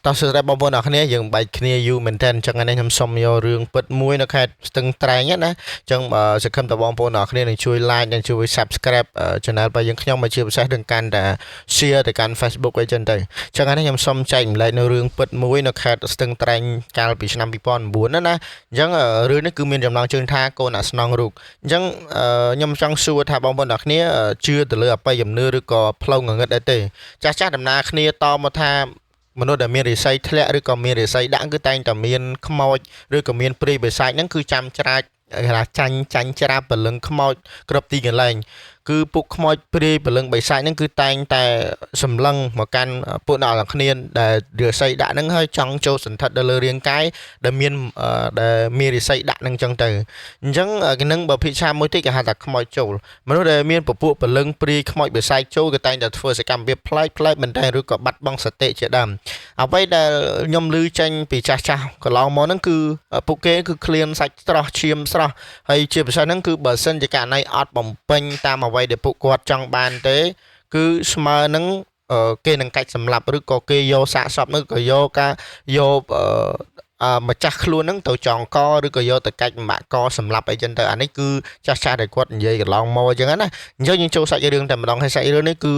តោះសួស្តីបងប្អូនអរគ្នាយើងបែកគ្នាយូរមែនតើអញ្ចឹងថ្ងៃនេះខ្ញុំសុំយករឿងពិតមួយនៅខេត្តស្ទឹងត្រែងណាអញ្ចឹងសង្ឃឹមថាបងប្អូនអរគ្នានឹងជួយ like និងជួយ subscribe channel របស់យើងខ្ញុំមកជាពិសេសនឹងកាន់តែ share ទៅកាន់ Facebook អីចឹងទៅអញ្ចឹងថ្ងៃនេះខ្ញុំសុំចែកម្លែកនៅរឿងពិតមួយនៅខេត្តស្ទឹងត្រែងកាលពីឆ្នាំ2009ណាអញ្ចឹងរឿងនេះគឺមានចំណងជើងថាកូនអាស្នងរូបអញ្ចឹងខ្ញុំចង់សួរថាបងប្អូនអរគ្នាជឿទៅលើអបិយជំនឿឬក៏ផ្លូវងងឹតអីទេចាស់ដំណើរគ្នាតមកថាមនុស្សដែលមានរិស័យធ្លាក់ឬក៏មានរិស័យដាក់គឺតែងតែមានខ្មោចឬក៏មានព្រាយបិសាចហ្នឹងគឺចាំច្រាច់គេថាចាញ់ច្រាបព្រលឹងខ្មោចគ្រប់ទីកន្លែងគឺពួកខ្មោចព្រាយព្រលឹងបិសាចហ្នឹងគឺតែងតែសម្លឹងមកកាន់ពួកអ្នកទាំងគ្នាដែលរិស័យដាក់ហ្នឹងហើយចង់ចូលសន្ធិដ្ឋទៅលើរាងកាយដែលមានរិស័យដាក់ហ្នឹងចឹងទៅអញ្ចឹងគេនឹងបើភិក្ឆាមួយតិចគេហៅថាខ្មោចចូលមនុស្សដែលមានពពួកព្រលឹងព្រាយខ្មោចបិសាចចូលក៏តែងតែធ្វើសកម្មភាពប្លែកមិនតែឬក៏បាត់បង់សតិជាដើមអ្វីដែលខ្ញុំឮចេញពីចាស់កន្លងមកហ្នឹងគឺពួកគេគឺឃ្លានសាច់ស្រស់ឈាមស្រស់ហើយជាពិសេសហ្នឹងគឺបើសិនជាករណីអត់បំពេញតាមអ្វីដែលពួកគាត់ចង់បានទេគឺស្មើនឹងគេនឹងកាច់សម្លាប់ឬក៏គេយកសាកសពនោះក៏យកការយកម្ចាស់ខ្លួនហ្នឹងទៅចងកឬក៏យកទៅកាច់បំបាក់កសម្លាប់អីចឹងទៅអានេះគឺចាស់ដែលគាត់និយាយកន្លងមកអញ្ចឹងណាអញ្ចឹងយើងចូលសាច់រឿងតែម្ដងហើយសាច់រឿងនេះគឺ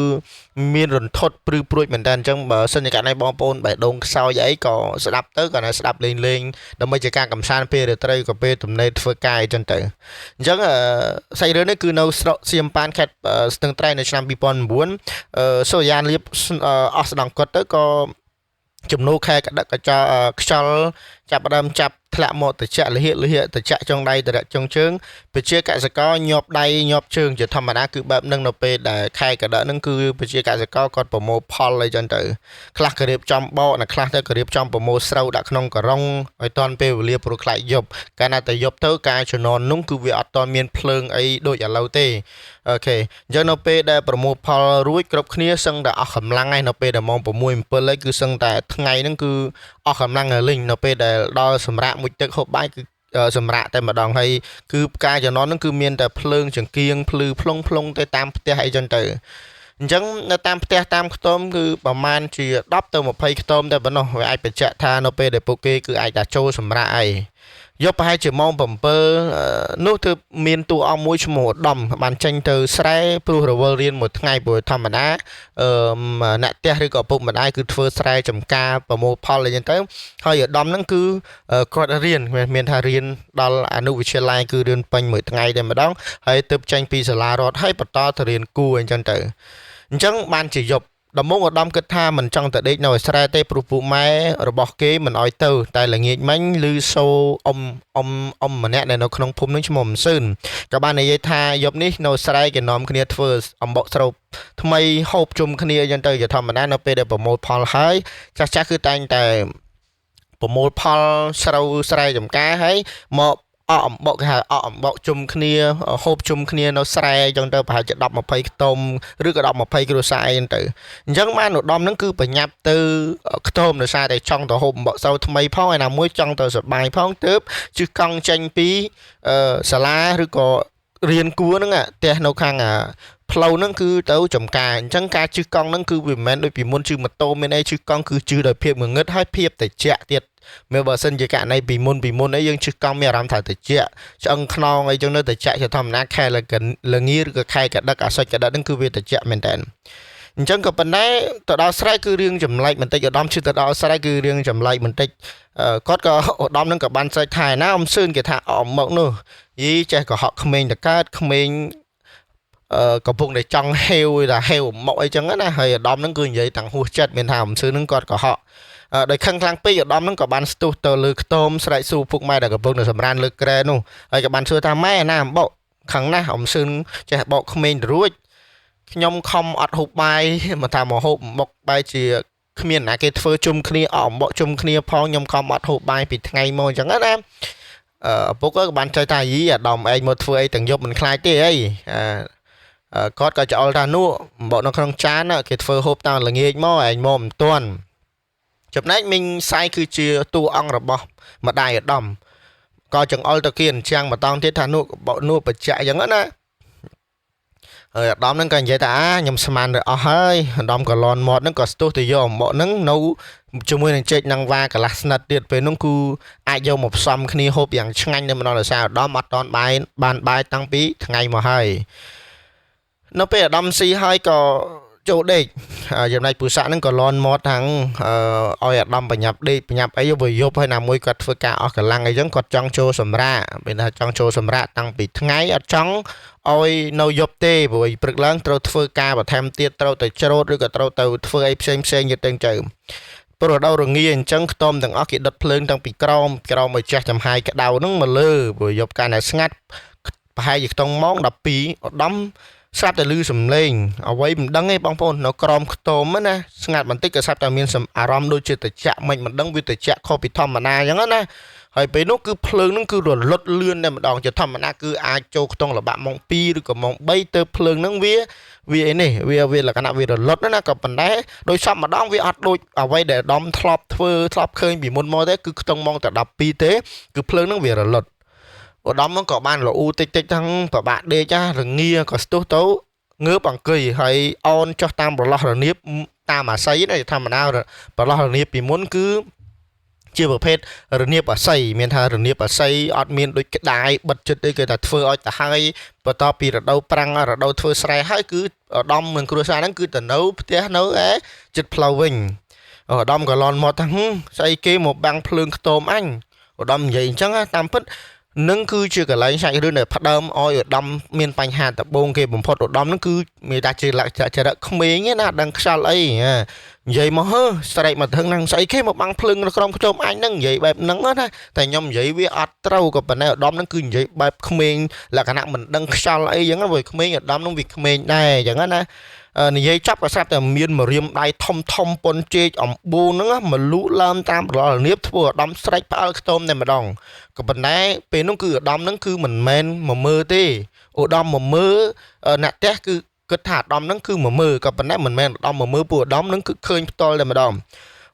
មានរន្ធត់ព្រឺព្រួចមែនតើអញ្ចឹងបើសិនជាករណីបងប្អូនបេះដូងខ្សោយអីក៏ស្ដាប់ទៅក៏នៅស្ដាប់លេងដើម្បីជាការកំសាន្តពេលរាត្រីក៏ពេលទំនេរធ្វើការអីចឹងទៅអញ្ចឹងសាច់រឿងនេះគឺនៅស្រុកសៀមប៉ានខេត្តស្ទឹងត្រែងនៅឆ្នាំ2009សូរ្យានលៀបអស់ស្ដង់គាត់ទៅក៏ជំនួខែកដឹកកញ្ចក់ខ្យល់ចាប់ផ្ដើមចាប់ធ្លាក់មកត្រជាក់លិហិត្រជាក់ចុងដៃត្រជាក់ចុងជើងប្រជាកសិករញាប់ដៃញាប់ជើងជាធម្មតាគឺបែបហ្នឹងនៅពេលដែលខែកដឹកហ្នឹងគឺប្រជាកសិករគាត់ប្រមូលផលអីចឹងទៅខ្លះក៏រៀបចំបកនិងខ្លះទៅក៏រៀបចំប្រមូលស្រូវដាក់ក្នុងការុងឲ្យតាន់ពេលវេលាព្រោះខ្លាចយប់កាលណាតែយប់ទៅការជំនន់នោះគឺវាអត់តាន់មានភ្លើងអីដូចឥឡូវទេអូខេអញ្ចឹងនៅពេលដែលប្រមូលផលរួចគ្រប់គ្នាសឹងតែអស់កម្លាំងហើយនៅពេលដែលម៉ោង6 7ហើយគឺសឹងតែថ្ងៃហ្នឹងគឺអស់កម្លាំងហើយលេងនៅពេលដែលដល់សម្រាប់មួយទឹកហូបបាយគឺសម្រាប់តែម្ដងហើយគឺផ្កាជំនន់ហ្នឹងគឺមានតែភ្លើងចង្គៀងភ្លឺផ្លុងទៅតាមផ្ទះអីចឹងទៅអញ្ចឹងនៅតាមផ្ទះតាមខ្ទមគឺប្រហែលជា10ទៅ20ខ្ទមតែប៉ុណ្ណោះវាអាចបញ្ជាក់ថានៅពេលដែលពួកគេគឺអាចតែចូលសម្រាប់អីយកប្រហែលជាម៉ោង7នោះទើបមានតួអង្គមួយឈ្មោះឧត្តមបានចេញទៅស្រែព្រោះរវល់រៀនមួយថ្ងៃព្រោះធម្មតាអ្នកផ្ទះឬក៏ពុកម្ដាយគឺធ្វើស្រែចម្ការប្រមូលផលអីចឹងទៅហើយឧត្តមហ្នឹងគឺគាត់រៀនមានថារៀនដល់អនុវិទ្យាល័យគឺរៀនពេញមួយថ្ងៃតែម្ដងហើយទើបចេញពីសាលារដ្ឋហើយបន្តទៅរៀនគួរអីចឹងទៅអញ្ចឹងបានជាយប់ដំមកឧត្តមគិតថាមិនចង់ទៅដេកនៅឯស្រែទេព្រោះពូម៉ែរបស់គេមិនអោយទៅតែល្ងាចមិញឮសូរអ៊ំម្នាក់នៅក្នុងភូមិនឹងឈ្មោះអំសឿនក៏បាននិយាយថាយប់នេះនៅស្រែគេនាំគ្នាធ្វើអំបកស្រូបថ្មីហូបជុំគ្នាអញ្ចឹងទៅជាធម្មតានៅពេលដែលប្រមូលផលហើយចាស់គឺតែងតែប្រមូលផលស្រូវស្រែចម្ការហើយមកអំបកគេហៅអំបកជុំគ្នាហូបជុំគ្នានៅស្រែអញ្ចឹងទៅប្រហែលជា10 20ខ្ទមឬក៏10 20គ្រួសារអីហ្នឹងទៅអញ្ចឹងបានឧត្តមហ្នឹងគឺបញ្ញាប់ទៅខ្ទមដោយសារតែចង់ទៅហូបអំបកស្រូវថ្មីផងហើយណាមួយចង់ទៅសប្បាយផងទើបជិះកង់ចេញពីសាលាឬក៏រៀនគួរហ្នឹងផ្ទះនៅខាងផ្លូវហ្នឹងគឺទៅចំការអញ្ចឹងការជិះកង់ហ្នឹងគឺវាមិនមែនដូចពីមុនជិះម៉ូតូមានអីជិះកង់គឺជិះដោយភាពងងឹតហើយភាពត្រជាក់ទៀតមើលបើសិនជាករណីពីមុនអីយើងជិះកង់មានអារម្មណ៍ថាត្រជាក់ឆ្អឹងខ្នងអីចឹងនៅត្រជាក់ជាធម្មតាខែលងាឬក៏ខែកដឹកអាសុចកដឹកហ្នឹងគឺវាត្រជាក់មែនតើអញ្ចឹងក៏ប៉ុន្តែទៅដល់ស្រែគឺរឿងចម្លែកបន្តិចឧត្តមជិះទៅដល់ស្រែគឺរឿងចម្លែកបន្តិចគាត់ក៏ឧត្តមនឹងក៏បានស្រែកថាណាអំសឿនគេថាអមមកនោះយីចេះក៏ហក់ក្មេងតកើតក្មេងកំពុងតែចង់ហេវថាហេវមកអីចឹងណាហើយឧត្តមនឹងគឺនិយាយតាំងហួសចិត្តមានថាអំសឿននឹងគាត់ក៏ហក់ដោយខឹងខ្លាំងពេកឧត្តមនឹងក៏បានស្ទុះទៅលើខ្ទមស្រែកសួរពុកម៉ែដែលកំពុងនៅសម្រានលើក្រែនោះហើយក៏បានសួរថាម៉ែណាអំបកខឹងណាស់អំសឿនចេះបកក្មេងទៅរួចខ្ញុំខំអត់ហូបបាយមកថាមកហូបមុខបាយជាគ្មានណាគេធ្វើជុំគ្នាអំបកជុំគ្នាផងខ្ញុំខំអត់ហូបបាយពីថ្ងៃមកអញ្ចឹងណាឪពុកក៏បានចែកថាយីអាដំឯងមកធ្វើអីទាំងយប់មិនខ្លាចទេអីគាត់ក៏ច្អល់ថានោះអំបកនៅក្នុងចានគេធ្វើហូបតាំងល្ងាចមកឯងមកមិនទាន់ចំណែកមីងសាយគឺជាតួអង្គរបស់ម្ដាយឧត្តមក៏ចង្អុលទៅគៀនចាំងម្ដងទៀតថានោះបកនោះបច្ចៈអញ្ចឹងណា ហើយអាដាមហ្នឹងក៏និយាយថាខ្ញុំស្មានទៅអស់ហើយអាដាមក៏លន់មាត់ហ្នឹងក៏ស្ទុះទៅយកអំបកហ្នឹងនៅជាមួយនឹងចេកនឹងវ៉ាកន្លះស្និតទៀតពេលហ្នឹងគឺអាចយកមកផ្សំគ្នាហូបយ៉ាងឆ្ងាញ់នៅម្ដងដោយសារអាដាមអត់តន់បាយបានបាយតាំងពីថ្ងៃមកហើយនៅពេលអាដាមស៊ីហើយក៏ចូលដេកចំណែកពូសាក់ហ្នឹងក៏លន់មាត់ខាងឲ្យអាដាមបញ្ញាប់ដេកបញ្ញាប់អីវាយប់ហើយណាមួយគាត់ធ្វើការអស់កម្លាំងអីចឹងគាត់ចង់ចូលសម្រាកពេលថាចង់ចូលសម្រាកតាំងពីថ្ងៃអត់ចង់ឲ្យនៅយប់ទេព្រោះព្រឹកឡើងត្រូវធ្វើការបន្ថែមទៀតត្រូវទៅច្រូតឬក៏ត្រូវទៅធ្វើអីផ្សេងទៀតទៅព្រោះដល់រងាអញ្ចឹងខ្ទមទាំងអស់គេដុតភ្លើងតាំងពីក្រោមឲ្យចាស់ចំហាយក្តៅហ្នឹងមកលើព្រោះយប់កាន់តែស្ងាត់ប្រហែលជាខ្ទង់ម៉ោង12ឧត្តមស្រាប់តែឮសំឡេងអ្វីមិនដឹងទេបងប្អូននៅក្រោមខ្ទមណាស្ងាត់បន្តិចក៏ស្រាប់តែមានអារម្មណ៍ដូចជាត្រជាក់មិនដឹងវាត្រជាក់ខុសពីធម្មតាអញ្ចឹងណាហើយពេលនោះគឺភ្លើងហ្នឹងគឺរលត់លឿនតែម្ដងជាធម្មតាគឺអាចចូលខ្ទង់ល្បាក់ម៉ោង2ឬក៏ម៉ោង3ទៅភ្លើងហ្នឹងវាអីនេះវាលក្ខណៈវារលត់ណាក៏ប៉ុន្តែដោយសពម្ដងវាអត់ដូចអ្វីដែលដំធ្លាប់ឃើញពីមុនមកទេគឺខ្ទង់ម៉ោងតែ12ទេគឺភ្លើងហ្នឹងវារលត់ឧត្តមហ្នឹងក៏បានលូតិចទាំងប្របាក់ដេករងាក៏ស្ទុះទៅងើបអង្គុយហើយអោនចុះតាមប្រឡោះរនៀបតាមអាស័យណាធម្មតាប្រឡោះរនៀបពីមុនគឺជាប្រភេទរនៀបអាស័យមានថារនៀបអាស័យអត់មានដូចក្តាយបិទចិត្តទេគេថាធ្វើឲ្យទៅហើយបន្ទាប់ពីរដូវប្រាំងរដូវធ្វើស្រែហើយគឺឧត្តមនឹងគ្រួសារហ្នឹងគឺទៅនៅផ្ទះនៅចិត្តផ្លូវវិញឧត្តមក៏លន់មកថាស្អីគេមកបាំងភ្លើងខ្ទមអញឧត្តមនិយាយអញ្ចឹងតាមពិតនឹងគឺជាកន្លែងសាច់រឿងដែលផ្ដើមឲ្យឧត្តមមានបញ្ហាដំបូងគេបំផុតឧត្តមនឹងគឺមានតែជាលក្ខណៈចរិតក្មេងណាដឹងខ្យល់អីនិយាយមកស្រែកមកថឹងហ្នឹងស្អីគេមកបាំងភ្លើងនៅក្រុមខ្ទមអញហ្នឹងនិយាយបែបហ្នឹងណាតែខ្ញុំនិយាយវាអត់ត្រូវក៏ប៉ុន្តែឧត្តមហ្នឹងគឺនិយាយបែបក្មេងលក្ខណៈមិនដឹងខ្យល់អីអញ្ចឹងព្រោះក្មេងឧត្តមហ្នឹងវាក្មេងដែរអញ្ចឹងណានិយាយចាប់ក៏ស្រាប់តែមានម្រាមដៃធំប៉ុនជែកអំបូរហ្នឹងមកលូកឡើងតាមប្រឡោះរនៀបធ្វើឧត្តមស្រែកផ្អើលខ្ទមតែម្ដងក៏ប៉ុន្តែពេលនោះគឺឧត្តមហ្នឹងគឺមិនមែនមកមើលទេឧត្តមមកមើលអ្នកផ្ទះគឺគិតថាឧត្តមហ្នឹងគឺមកមើលក៏ប៉ុន្តែមិនមែនឧត្តមមកមើលពួកឧត្តមហ្នឹងគឺឃើញផ្ទាល់តែម្ដង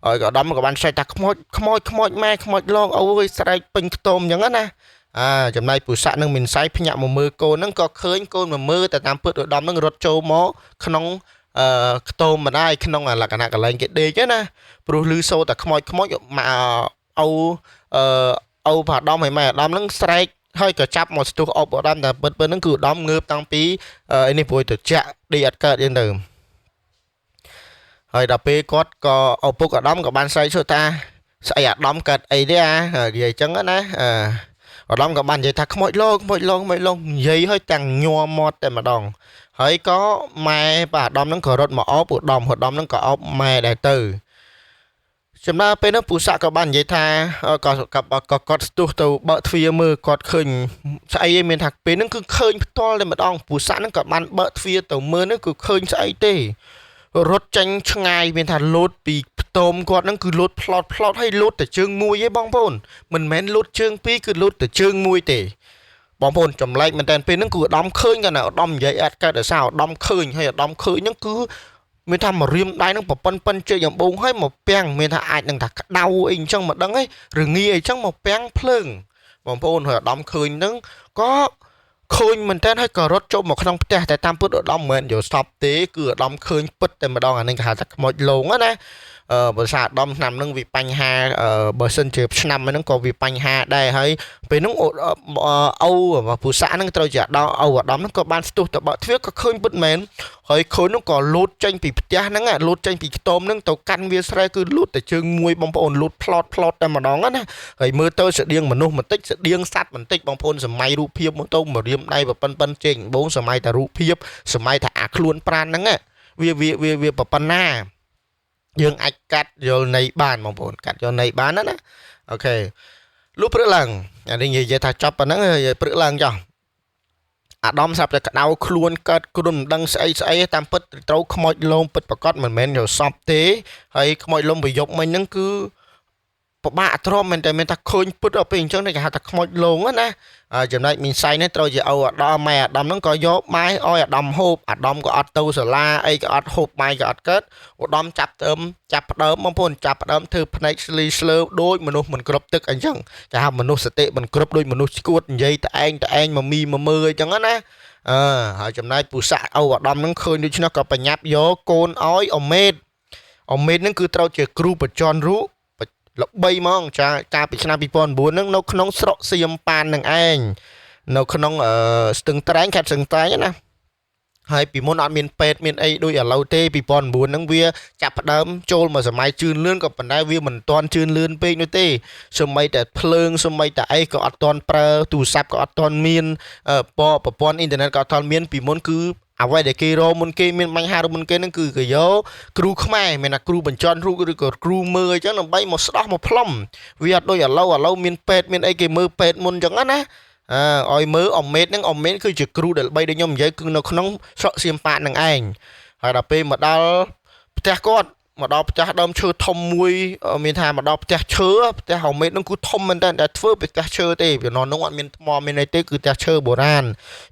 ហើយក៏ឧត្តមក៏បានស្រែកថាខ្មោចម៉ែខ្មោចឡងអូយស្រែកពេញខ្ទមអញ្ចឹងណាចំណែកពូសាក់នឹងមានសៃភ្ញាក់មកមើលកូនហ្នឹងក៏ឃើញកូនមកមើលតែតាមពិតឧត្តមហ្នឹងរត់ចូលមកក្នុងខ្ទមម្ដាយក្នុងលក្ខណៈកន្លែងគេដេកណាព្រោះឮសូរតែខ្មោចមកអូផាដំឲ្យម៉ែឧត្តមហ្នឹងស្រែកហើយក៏ចាប់មកស្ទុះអបឧត្តមតែពិតហ្នឹងគឺឧត្តមងើបតាំងពីនេះព្រួយទៅចាក់ដេកអត់កើតអញ្ចឹងទៅហើយដល់ពេលគាត់ក៏ឪពុកឧត្តមក៏បានស្រែកសួរថាស្អីឧត្តមកើតអីទេនិយាយអញ្ចឹងណាឧត្តមក៏បាននិយាយថាខ្មោចឡងនិយាយឲ្យទាំងញ័រមាត់តែម្ដងហើយក៏ម៉ែបាទឧត្តមហ្នឹងក៏រត់មកអបឧត្តមហ្នឹងក៏អបម៉ែដែរទៅចំណែកពេលនោះពូសាក់ក៏បាននិយាយថាក៏គាត់ស្ទុះទៅបើកទ្វារមើលគាត់ឃើញស្អីឯងមានថាពេលហ្នឹងគឺឃើញផ្ទាល់តែម្ដងពូសាក់ហ្នឹងក៏បានបើកទ្វារទៅមើលហ្នឹងគឺឃើញស្អីទេរត់ចាញ់ឆ្ងាយមានថាលោតពីផ្ទមគាត់ហ្នឹងគឺលោតផ្លោតហើយលោតតែជើងមួយឯងបងប្អូនមិនមែនលោតជើងពីរគឺលោតតែជើងមួយទេបងប្អូនចម្លែកមែនតើពេលហ្នឹងគឺឧត្តមឃើញគាត់ណាឧត្តមនិយាយអត់កើតដោយសារឧត្តមឃើញហើយឧត្តមឃើញហ្នឹងគឺមានថាមករៀមដៃហ្នឹងប៉ុនជើងដំបងហើយមកពាំងមានថាអាចនឹងថាក្តៅអីអញ្ចឹងមកដឹងហីរងាអីចឹងមកពាំងភ្លើងបងប្អូនហើយឧត្តមឃើញហ្នឹងក៏ឃើញមែនតើហើយក៏រត់ចូលមកក្នុងផ្ទះតែតាមពុតឧត្តមមិនមែនយកសពទេគឺឧត្តមឃើញពិតតែម្ដងអានេះគេហៅថាខ្មោចលងណាបើសារឧត្តមឆ្នាំហ្នឹងវាបញ្ហាបើសិនជាឆ្នាំហ្នឹងក៏វាបញ្ហាដែរហើយពេលហ្នឹងអូពូសាក់ហ្នឹងត្រូវជាដល់អូឧត្តមហ្នឹងក៏បានស្ទុះទៅបើកទ្វារក៏ឃើញពិតមែនហើយឃើញហ្នឹងក៏លូតចេញពីផ្ទះហ្នឹងលូតចេញពីខ្ទមហ្នឹងទៅកាន់វាស្រែគឺលូតតែជើងមួយបងប្អូនលូតផ្លោតតែម្ដងណាហើយមើលទៅស្តៀងមនុស្សបន្តិចស្តៀងសត្វបន្តិចបងប្អូនសម័យរូបភាពមកទៅមករៀមដៃប៉ុនជេងបងសម័យតែរូបភាពសម័យថាអាខ្លួនប្រានហ្នឹងវាប៉ុណ្ណាយើងអាចកាត់យកនៃបានបងប្អូនកាត់យកនៃបានណាអូខេលុះព្រឹកឡើងអានេះនិយាយថាចប់ប៉ុណ្ណឹងព្រឹកឡើងចុះអាដាមស្រាប់តែក្តៅខ្លួនកើតគ្រុនមិនដឹងស្អីតាមពិតត្រូវខ្មោចលងពិតប្រកបមិនមែនយកសពទេហើយខ្មោចលងប្រយុទ្ធមិញហ្នឹងគឺពិបាកទ្រាំមែនតែមានថាឃើញពិតដល់ពេលអញ្ចឹងគេហៅថាខ្មោចលងណាចំណែកមីនសៃនេះត្រូវជាអូអាដាមម៉ែអាដាមហ្នឹងក៏យកបាយឲ្យអាដាមហូបអាដាមក៏អត់ទៅសាលាអីក៏អត់ហូបបាយក៏អត់កើតអាដាមចាប់ផ្ដើមបងប្អូនចាប់ផ្ដើមធ្វើភ្នែកស្លីស្លើដូចមនុស្សមិនគ្រប់ទឹកអញ្ចឹងគេហៅមនុស្សសតិមិនគ្រប់ដូចមនុស្សឈួតនិយាយតែឯងមកមីមកមើលអញ្ចឹងណា ហើយចំណាយពូសាក់អូអាដាមហ្នឹងឃើញដូច្នោះក៏បញ្ញាប់យកកូនឲ្យអមេតហ្នឹងគឺត្រូវជាគ្រូបច្ចនរូល្បីហ្មងចាកាលពីឆ្នាំ2009ហ្នឹងនៅក្នុងស្រុកសៀមប៉ាននឹងឯងនៅក្នុងស្ទឹងត្រែងខេត្តស្ទឹងត្រែងណាហើយពីមុនអត់មានពេទ្យមានអីដូចឥឡូវទេ2009ហ្នឹងវាចាប់ផ្ដើមចូលមកសម័យជឿនលឿនក៏ប៉ុន្តែវាមិនទាន់ជឿនលឿនពេកនោះទេសូម្បីតែភ្លើងសូម្បីតែអីក៏អត់ទាន់ប្រើទូរស័ព្ទក៏អត់ទាន់មានប្រព័ន្ធអ៊ីនធឺណិតក៏អត់ទាន់មានពីមុនគឺអ្វីដែលគេរមុនគេមានបញ្ហារមុនគេហ្នឹងគឺគេយកគ្រូខ្មែរមានថាគ្រូបញ្ចន់រូបឬក៏គ្រូមើលអញ្ចឹងដើម្បីមកស្ដោះមកផ្លុំវាអត់ដូចឥឡូវមានពេទ្យមានអីគេមើលពេទ្យមុនអញ្ចឹងណាឲ្យមើលអមេតហ្នឹងអមេតគឺជាគ្រូដែលល្បីដូចខ្ញុំនិយាយគឺនៅក្នុងស្រុកសៀមប៉ាតនឹងឯងហើយដល់ពេលមកដល់ផ្ទះគាត់មកដល់ផ្ទះដើមឈើធំមួយមានថាមកដល់ផ្ទះឈើផ្ទះអមេតហ្នឹងគឺធំមែនតើតែធ្វើពីផ្ទះឈើទេពីនោះអត់មានថ្មមានអីទេគឺផ្ទះឈើបុរាណ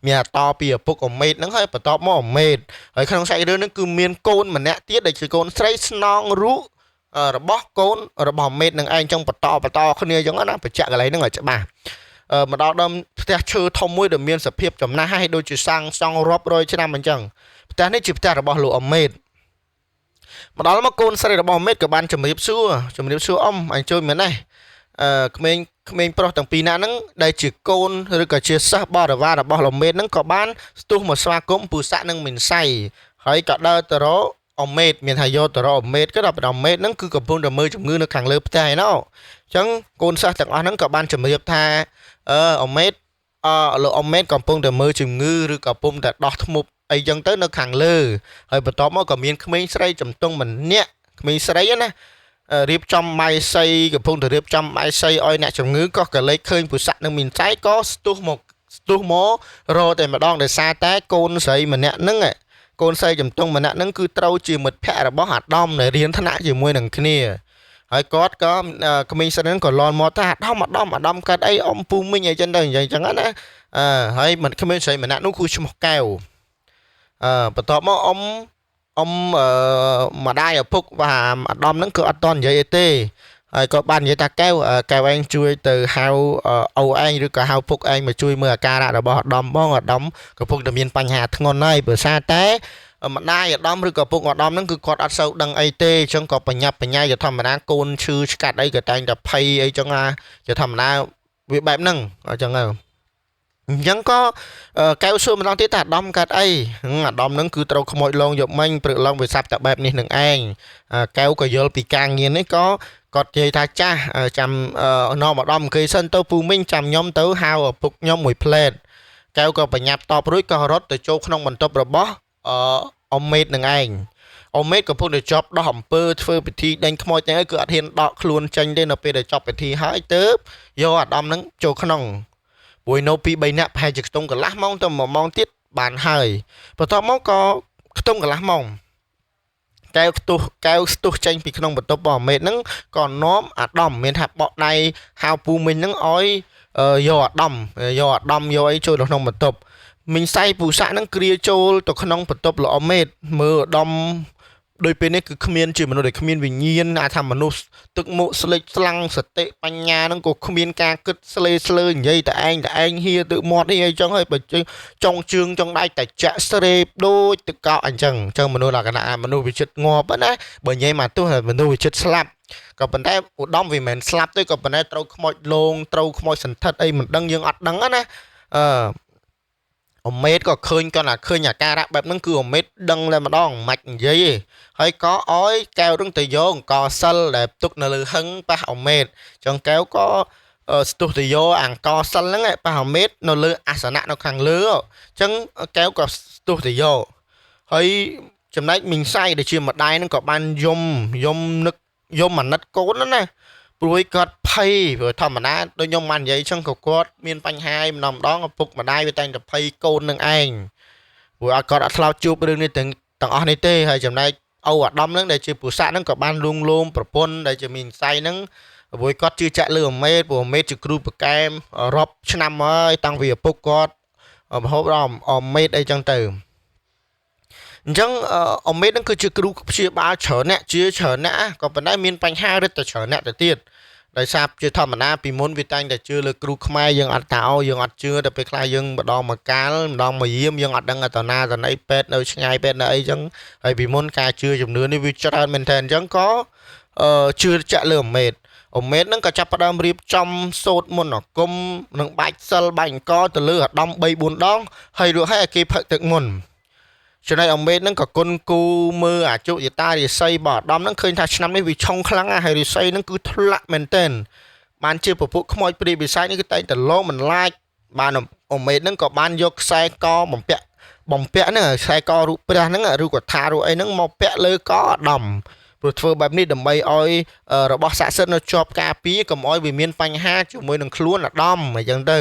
មានតពីឪពុកអមេតហ្នឹងហើយបន្ទាប់មកអមេតហើយក្នុងសាច់រឿងហ្នឹងគឺមានកូនម្នាក់ទៀតដែលជាកូនស្រីស្នងរូបរបស់កូនរបស់អមេតនឹងឯងចឹងបន្តគ្នាចឹងណាបញ្ជាក់កន្លែងហ្នឹងឲ្យច្បាស់មកដល់ដើមផ្ទះឈើធំមួយដែលមានសភាពចំណាស់ហើយដូចជាសាំងសង់រាប់រយឆ្នាំអញ្ចឹងផ្ទះនេះជាផ្ទះរបស់លោកអមេតមកដល់មកកូនស្រីរបស់អមេតក៏បានជំរាបសួរអ៊ំអញជួយមែនទេក្មេងប្រុសទាំងពីរនាក់ហ្នឹងដែលជាកូនឬក៏ជាសិស្សបរិវាររបស់លោកអមេតហ្នឹងក៏បានស្ទុះមកស្វាគមន៍ពូសាក់និងមីនសៃហើយក៏ដើរទៅរកអមេតមានថាយកទៅរកអមេតក៏ដល់អមេតហ្នឹងគឺកំពុងតែមើលជំងឺនៅខាងលើផ្ទះឯណោះអញ្ចឹងកូនសិស្សទាំងអស់ហ្នឹងក៏បានជំរាបថាអមេតលោកអមេតកំពុងតែមើលជំងឺឬក៏កំពុងតែដោះធ្មប់អីចឹងទៅនៅខាងលើហើយបន្ទាប់មកក៏មានក្មេងស្រីចំទង់ម្នាក់ក្មេងស្រីណារៀបចំបាយសីកំពុងតែរៀបចំបាយសីឲ្យអ្នកជំងឺក៏លេចឃើញពុសាក់នឹងមានចៃក៏ស្ទុះមករកតែម្ដងដោយសារតែកូនស្រីម្នាក់ហ្នឹងកូនស្រីចំទង់ម្នាក់ហ្នឹងគឺត្រូវជាមិត្តភក្តិរបស់អាដាមដែលរៀនថ្នាក់ជាមួយនឹងគ្នាហើយគាត់ក៏ក្មេងស្រីហ្នឹងក៏លន់មកថាអាដាមកាត់អីអ៊ំពូមីងអីចឹងទៅនិយាយចឹងណាហើយមិនក្មេងស្រីម្នាក់នោះគឺឈ្មោះកែវបន្ទាប់មកអ៊ំម្ដាយឪពុកបាទអាដាមហ្នឹងគឺអត់តន់និយាយអីទេហើយក៏បាននិយាយថាកែវឯងជួយទៅហៅអូឯងឬក៏ហៅពុកឯងមកជួយមើលអាការៈរបស់អាដាមបងអាដាមកំពុងតែមានបញ្ហាធ្ងន់ហើយព្រោះសារតែម្ដាយអាដាមឬក៏ពុកអាដាមហ្នឹងគឺគាត់អត់សូវដឹងអីទេអញ្ចឹងក៏បញ្ញាជាធម្មតាកូនឈឺឆ្កាត់អីក៏តែងតែភ័យអីចឹងណាជាធម្មតាវាបែបហ្នឹងអញ្ចឹងអញ្ចឹងក៏កែវសួរម្ដងទៀតថាអាដាមកាត់អីអាដាមហ្នឹងគឺត្រូវខ្មោចលងយកមិញព្រឹកឡើងវាសាប់តែបែបនេះនឹងឯងកែវក៏យល់ពីការងារនេះក៏គាត់និយាយថាចាស់ចាំនាំអាដាមអង្គុយសិនទៅពូមីងចាំខ្ញុំទៅហៅឪពុកខ្ញុំមួយផ្លែតកែវក៏បញ្ញាប់តបរួចក៏រត់ទៅចូលក្នុងបន្ទប់របស់អមេតនឹងឯងអមេតកំពុងតែចប់ដោះអំពើធ្វើពិធីដេញខ្មោចទាំងអីគឺអត់ហ៊ានដកខ្លួនចេញទេនៅពេលដែលចប់ពិធីហើយទៅយកអាដាមហ្នឹងចូលក្នុងព្រោះនៅពី3នាក់ប្រហែលជាខ្ទង់កន្លះម៉ោងទៅ1ម៉ោងទៀតបានហើយបន្ទាប់មកក៏ខ្ទង់កន្លះម៉ោងកែវស្ទុះចេញពីក្នុងបន្ទប់របស់អមេតហ្នឹងក៏នាំអាដាមមានថាបកដៃហៅពូមីងហ្នឹងឲ្យយកអាដាមយកអីចូលក្នុងបន្ទប់មីងសៃពូសាក់ហ្នឹងគ្រាចូលទៅក្នុងបន្ទប់លោកអមេតមើលអាដាមដោយពេលនេះគឺគ្មានជាមនុស្សដែលគ្មានវិញ្ញាណអាចថាមនុស្សទឹកមុខស្លេកស្លាំងសតិបញ្ញាហ្នឹងក៏គ្មានការគិតស្លេស្លើនិយាយតែឯងហៀទៅមាត់នេះអីចឹងហើយបើចុងជើងចុងដៃតែចាក់ស្រេបដូចទឹកកកអញ្ចឹងមនុស្សលក្ខណៈមនុស្សវិចិត្រងាប់ណាបើនិយាយមកទោះមនុស្សវិចិត្រស្លាប់ក៏ប៉ុន្តែឧត្តមវាមិនស្លាប់ទេក៏ប៉ុន្តែត្រូវខ្មោចលងត្រូវខ្មោចសន្ធិដ្ឋអីមិនដឹងយើងអត់ដឹងណាអមេតក៏ឃើញអាការៈបែបហ្នឹងគឺអមេតដឹងតែម្ដងមិននិយាយទេហើយក៏ឲ្យកែវរឹងទៅយកអង្គសិលដែលទុកនៅលើហឹងប៉ះអមេតចឹងកែវក៏ស្ទុះទៅយកអង្គសិលហ្នឹងប៉ះអមេតនៅលើអាសនៈនៅខាងលើចឹងកែវក៏ស្ទុះទៅយកហើយចំណែកមីងសៃដែលជាម្ដាយហ្នឹងក៏បានយំអាណិតកូនណាព្រួយគាត់ភ័យព្រោះធម្មតាដូចខ្ញុំបាននិយាយចឹងក៏គាត់មានបញ្ហាម្ដងឪពុកម្ដាយវាតែងតែភ័យកូននឹងឯងព្រោះគាត់អត់ឆ្លោតជួបរឿងនេះទាំងអស់នេះទេហើយចំណែកអូអាដាមហ្នឹងដែលជាពុសាក់ហ្នឹងក៏បានលួងលោមប្រពន្ធដែលជាមីងសៃហ្នឹងព្រោះគាត់ជឿជាក់លើអមេតព្រោះអមេតជាគ្រូប្រកែមរាប់ឆ្នាំហើយតាំងពីឪពុកគាត់មហូបដល់អមេតអីចឹងទៅអញ្ចឹងអមេតហ្នឹងគឺជាគ្រូព្យាបាលច្រើនអ្នកក៏ប៉ុន្តែមានបញ្ហារឹតតែច្រើនអ្នកទៅទៀត ដោយសារជាធម្មតាពីមុនវាតែងតែជឿលើគ្រូខ្មែរយើងអត់តោយើងអត់ជឿតែពេលខ្លះយើងម្ដងមកកាលម្ដងមកយាមយើងអត់ដឹងថាណាតណីពេទ្យនៅឆ្ងាយពេទ្យនៅអីចឹងហើយពីមុនការជឿជំនឿនេះវាច្រើនមែនតើអញ្ចឹងក៏ជឿចាក់លើអមេតហ្នឹងក៏ចាប់ផ្ដើមរៀបចំសូត្រមន្តអាគមនិងបាច់សិលបាច់អង្គទៅលើអាដាម3 4 ដងហើយរួចហើយឲ្យគេផឹកទឹកមុនចំណែកអមេតហ្នឹងក៏គុនគូមើលអាជុយតារិស័យរបស់អាដាមហ្នឹងឃើញថាឆ្នាំនេះវាឆុងខ្លាំងណាស់ហើយរិស័យហ្នឹងគឺធ្លាក់មែនទែនបានជាពពួកខ្មោចព្រាយបិសាចនេះគឺតែងតែលងមិនឡាចបានអមេតហ្នឹងក៏បានយកខ្សែកបំពាក់ហ្នឹងខ្សែករូបព្រះហ្នឹងឬក៏ថារូបអីហ្នឹងមកពាក់លើកអាដាមព្រោះធ្វើបែបនេះដើម្បីឲ្យរបស់ស័ក្តិសិទ្ធិនៅជាប់ការពារកុំឲ្យវាមានបញ្ហាជាមួយនឹងខ្លួនអាដាមអញ្ចឹងទៅ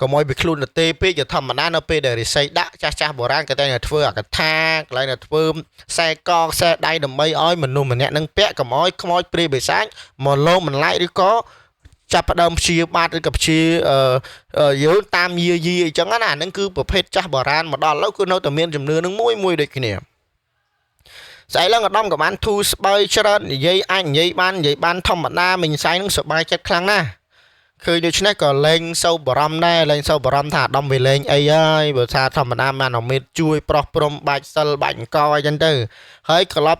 កុំឲ្យវាខ្លួនទៅទេពេកជាធម្មតានៅពេលដែលរិស័យដាក់ចាស់បុរាណក៏តែធ្វើអកថាកន្លែងតែធ្វើខ្សែកខ្សែដៃដើម្បីឲ្យមនុស្សម្នាក់នឹងពាក់កុំឲ្យខ្មោចព្រាយបិសាចមកលងមិនឡាយឬក៏ចាប់ផ្ដើមព្យាបាទឬក៏ព្យាយល់តាមយាយីអញ្ចឹងណាហ្នឹងគឺប្រភេទចាស់បុរាណមកដល់ឥឡូវគឺនៅតែមានជំនឿនឹងមួយដូចគ្នាស្អីឡើងអាដាមក៏បានធូរស្បើយច្រើននិយាយអាចនិយាយបានធម្មតាមិញសៃនឹងសប្បាយចិត្តខ្លាំងណាស់ឃើញដូច្នេះក៏លែងសូវបារម្ភដែរលែងសូវបារម្ភថាអាដាមវាលែងអីហើយបើថាធម្មតាបានអមេតជួយប្រោះព្រំបាច់សិលបាច់អង្គអីចឹងទៅហើយត្រឡ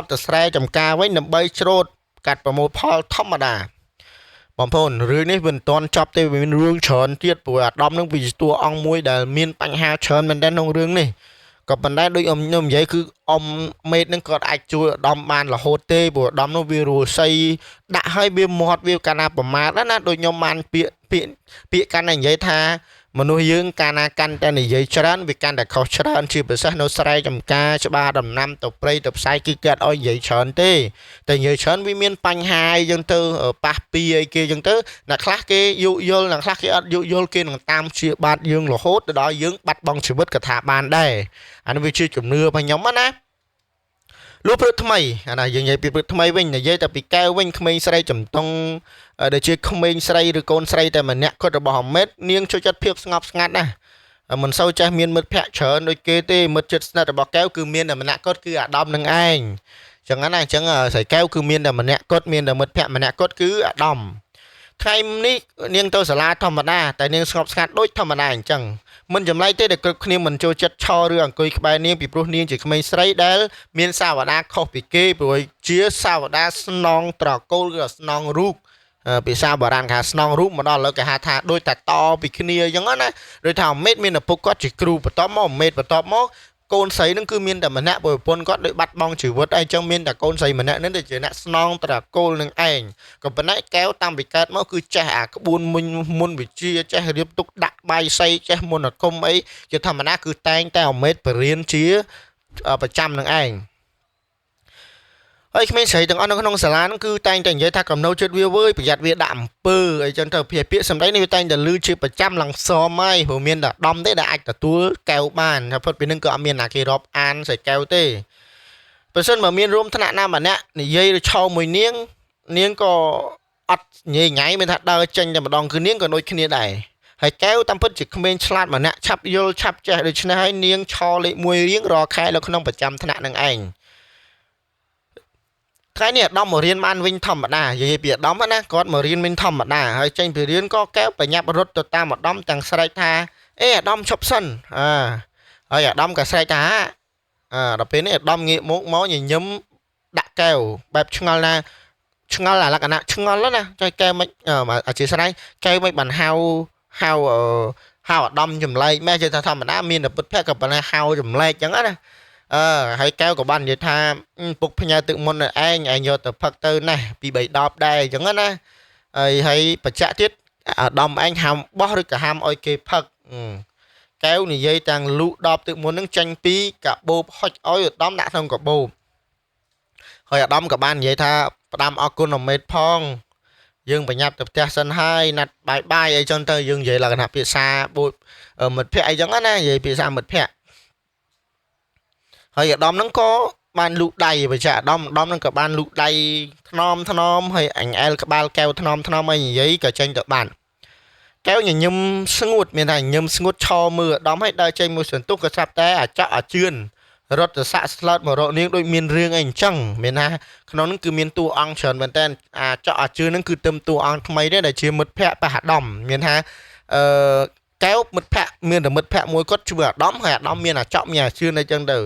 ប់ទៅស្រែចំការវិញដើម្បីច្រូតកាត់ប្រមូលផលធម្មតាបងប្អូនរឿងនេះវាមិនទាន់ចប់ទេវាមានរឿងច្រើនទៀតព្រោះអាដាមនឹងវាជាតួអង្គមួយដែលមានបញ្ហាច្រើនមែនទែនក្នុងរឿងនេះក៏ប៉ុន្តែដូចខ្ញុំនិយាយគឺមេតនឹងគាត់អាចជួយអាដាមបានរហូតទេព្រោះអាដាមនោះវារស័យដាក់ឲ្យវាមាត់វាកាលណាប្រមាថណាដូចខ្ញុំបានពាក្យកាន់តែនិយាយថាមនុស្សយើងកាលណាកាន់តែនិយាយច្រើនវាកាន់តែខុសច្រើនជាពិសេសនៅស្រែចម្ការច្បារដំណាំទៅព្រៃទៅផ្សាយគឺគាត់ឲ្យនិយាយច្រើនទេតែនិយាយច្រើនវាមានបញ្ហាអីចឹងទៅប៉ះពីអីគេចឹងទៅអ្នកខ្លះគេយុយល់អ្នកខ្លះគេអត់យុយល់គេនឹងតាមជាបាត់យើងរហូតទៅដល់យើងបាត់បង់ជីវិតក៏ថាបានដែរអានេះវាជាជំនឿរបស់ខ្ញុំណាលុះព្រឹកថ្មីអាណាយើងនិយាយពីព្រឹកថ្មីវិញនិយាយតែពីកែវវិញក្មេងស្រីចំតុងដែលជាក្មេងស្រីឬកូនស្រីតែម្នាក់គាត់របស់អមេតនាងចូលចិត្តភាពស្ងប់ស្ងាត់ណាមិនសូវចេះមានមិត្តភ័ក្តិច្រើនដូចគេទេមិត្តជិតស្និទ្ធរបស់កែវគឺមានតែម្នាក់គាត់គឺអាដាមនឹងឯងចឹងណាអញ្ចឹងស្រីកែវគឺមានតែម្នាក់គាត់មានតែមិត្តភ័ក្តិម្នាក់គាត់គឺអាដាមថ្ងៃនេះនាងទៅសាលាធម្មតាតែនាងស្ងប់ស្ងាត់ដូចធម្មតាអញ្ចឹងមិនចម្លែកទេដែលគ្រប់គ្នាមិនចូលចិត្តឆោឬអង្គុយក្បែរនាងពីព្រោះនាងជាក្មេងស្រីដែលមានសាវតាខុសពីគេព្រោះជាសាវតាស្នងត្រកូលឬស្នងរូបភាសាបុរាណគេស្នងរូបមកដល់ឥឡូវគេហៅថាដូចតែតពីគ្នាអញ្ចឹងណាដូចថាអមេតមានឪពុកគាត់ជាគ្រូបន្ទាប់មកអមេតបន្ទាប់មកកូនស្រីនឹងគឺមានតែម្នាក់ប្រពន្ធគាត់ដូចបាត់បង់ជីវិតអីចឹងមានតែកូនស្រីម្នាក់នឹងទៅជាអ្នកស្នងត្រកូលនឹងឯងក៏ប៉ុន្តែកែវតាំងពីកើតមកគឺចេះអាក្បួនមុនវិជាចេះរៀបទុកដាក់បាយសីចេះមន្តអាគមអីជាធម្មតាគឺតែងតែអមេតបរៀនជាប្រចាំនឹងឯងហើយក្មេងស្រីទាំងអស់នៅក្នុងសាលាហ្នឹងគឺតែងតែនិយាយថាកំណោចិត្តវាវើយប្រយ័ត្នវាដាក់អំពើអីចឹងទៅពាក្យសម្ដីនេះវាតែងតែលឺជាប្រចាំឡើងសមហើយព្រោះមានតែដំទេដែលអាចទទួលកែវបានតែផុតពីនឹងក៏អត់មានណាគេរាប់អានស្រីកែវទេបើសិនបើមានរួមថ្នាក់ណាម្នាក់និយាយឬឆោមួយនាងក៏អត់ញ៉ៃញ៉ៃមានថាដើរចេញតែម្ដងគឺនាងក៏ដូចគ្នាដែរហើយកែវតាមពិតជាក្មេងឆ្លាតម្នាក់ឆាប់យល់ឆាប់ចេះដូច្នេះហើយនាងឆោលេខ1រៀងរាល់ខែនៅក្នុងប្រចាំថ្នាក់នឹងឯងថ្ងៃនេះអាដាមមករៀនបានវិញធម្មតានិយាយពីអាដាមណាគាត់មករៀនវិញធម្មតាហើយចេញពីរៀនក៏កែវបញ្ញាប់រត់ទៅតាមអាដាមទាំងស្រែកថាអេអាដាមឈប់សិនហើយអាដាមក៏ស្រែកថាដល់ពេលនេះអាដាមងាកមកញញឹមដាក់កែវបែបឆ្ងល់ណាឆ្ងល់អាលក្ខណៈឆ្ងល់ណាចុះកែវមិនអធិស្ឋានកែវមិនបានហៅអាដាមចម្លែកម៉ែចេះថាធម្មតាមានតែពុតភ័ក្រក៏ប៉ុន្តែហៅចម្លែកចឹងណាហើយកែវក៏បាននិយាយថាពុកផ្ញើទឹកមុនឲ្យឯងយកទៅផឹកទៅណាពី3 ដបដែរអញ្ចឹងណាហើយបច្ចៈទៀតអាដាមឯងហាមបោះឬក៏ហាមឲ្យគេផឹកកែវនិយាយទាំងលូកដបទឹកមុននឹងចាញ់ពីកាបូបហុចឲ្យអាដាមដាក់ក្នុងកាបូបហើយអាដាមក៏បាននិយាយថាផ្ដាំអរគុណអមេតផងយើងបញ្ញាប់ទៅផ្ទះសិនហើយណាត់បាយអីចឹងទៅយើងនិយាយលក្ខណៈភាសាបូបមិត្តភ័ក្តិអីចឹងណានិយាយភាសាមិត្តភ័ក្តិហើយអាដាមហ្នឹងក៏បានលូកដៃបច្ចៈអាដាមហ្នឹងក៏បានលូកដៃថ្នមហើយអញអែលក្បាលកែវថ្នមឲ្យនិយាយក៏ចេញទៅបានកែវញញឹមស្ងួតមានថាញញឹមស្ងួតឆោមើលអាដាមឲ្យដើរចេញមួយសន្ទុះក៏ស្រាប់តែអាចក់អាជឿន រត់ទៅសាក់ស្លូតមករកនាងដូចមានរឿងអីអញ្ចឹងមានថាក្នុងហ្នឹងគឺមានតួអង្គច្រើនមែនតើអាចកអាជឿហ្នឹងគឺទឹមតួអង្គថ្មីដែរដែលជាមិត្តភក្តិបះអាដាមមានថាអឺកែវមិត្តភក្តិមានតែមិត្តភក្តិមួយគាត់ឈ្មោះអាដាមហើយអាដាមមានអាចកមានអាជឿអីចឹងទៅ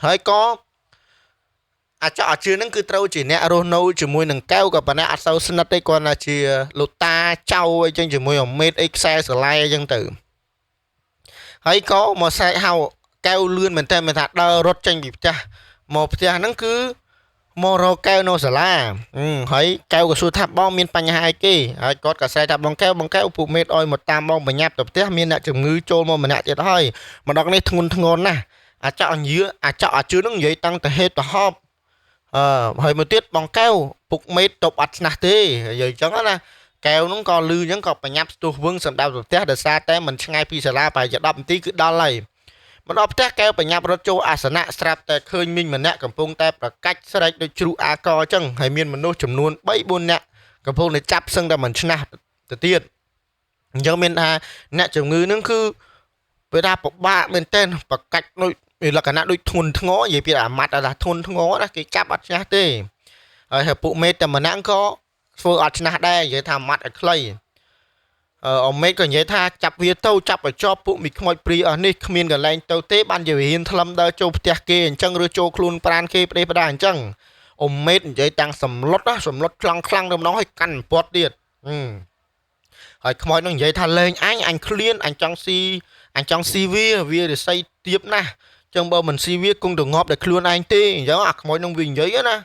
ហើយក៏អាចកអាជឿហ្នឹងគឺត្រូវជាអ្នករស់នៅជាមួយនឹងកែវក៏ប៉ុន្តែអត់សូវស្និទ្ធទេគាត់ថាជាលោកតាចៅអីចឹងជាមួយអមេតអីខ្សែស្រឡាយអីចឹងទៅហើយក៏មកស្រែកហៅកែវលឿនមែនតើមានថាដើររត់ចេញពីផ្ទះមកផ្ទះហ្នឹងគឺមករកកែវនៅសាលាហើយកែវក៏សួរថាបងមានបញ្ហាអីគេហើយគាត់ក៏ស្រែកថាបងកែវពួកមេតអោយមកតាមបងបញ្ញាប់ទៅផ្ទះមានអ្នកជំងឺចូលមកម្នាក់ទៀតហើយម្ដងនេះធ្ងន់ធ្ងរណាស់អាចកអាជឿហ្នឹងនិយាយតាំងតែហេតុទៅហប់ហើយមកទៀតបងកែវពុកមេតតបអត់ស្នះទេនិយាយអញ្ចឹងណាកែវហ្នឹងក៏លឺអញ្ចឹងក៏បញ្ញាប់ស្ទុះវឹងសម្ដៅទៅផ្ទះដោយសារតែមិនឆ្ងាយពីសាលាប្រហែលជា10នាទីគឺដល់ហើយមកដល់ផ្ទះកែវបញ្ញាប់រត់ចូលអាសនៈស្រាប់តែឃើញមីងម្នាក់កំពុងតែប្រកាច់ស្រែកដូចជ្រូកអាកអញ្ចឹងហើយមានមនុស្សចំនួន3-4នាក់កំពុងតែចាប់សឹងតែមិនឆ្នះទៅទៀតអញ្ចឹងមានថាអ្នកជំងឺហ្នឹងគឺពេលថាពិបាកមែនទែនប្រកាច់ដូចលក្ខណៈដូចធ្ងន់ធ្ងរនិយាយពីអាម៉ាត់ថាធ្ងន់ធ្ងរណាគេចាប់អត់ឆ្នះទេហើយពួកមេតតែម្នាក់ក៏ធ្វើអត់ឆ្នះដែរនិយាយថាម៉ាត់ឲ្យខ្លីអមេតក៏និយាយថាចាប់វាទៅចាប់ឲ្យជាប់ពួកមីខ្មោចព្រីអស់នេះគ្មានកន្លែងទៅទេបានជាវាហ៊ានថ្លឹមដើរចូលផ្ទះគេអញ្ចឹងឬចូលខ្លួនប្រានគេផ្ដេសផ្ដាសអញ្ចឹងអមេតនិយាយតាំងសម្លុតខ្លាំងទៅម្ដងឲ្យកាន់ពាត់ទៀតហើយខ្មោចនឹងនិយាយថាលេងអញឃ្លានអញចង់ស៊ីវារិស័យទៀបណាស់អញ្ចឹងបើមិនស៊ីវាគង់ទៅងាប់តែខ្លួនឯងទេអញ្ចឹងអាខ្មោចនឹងវានិយាយណា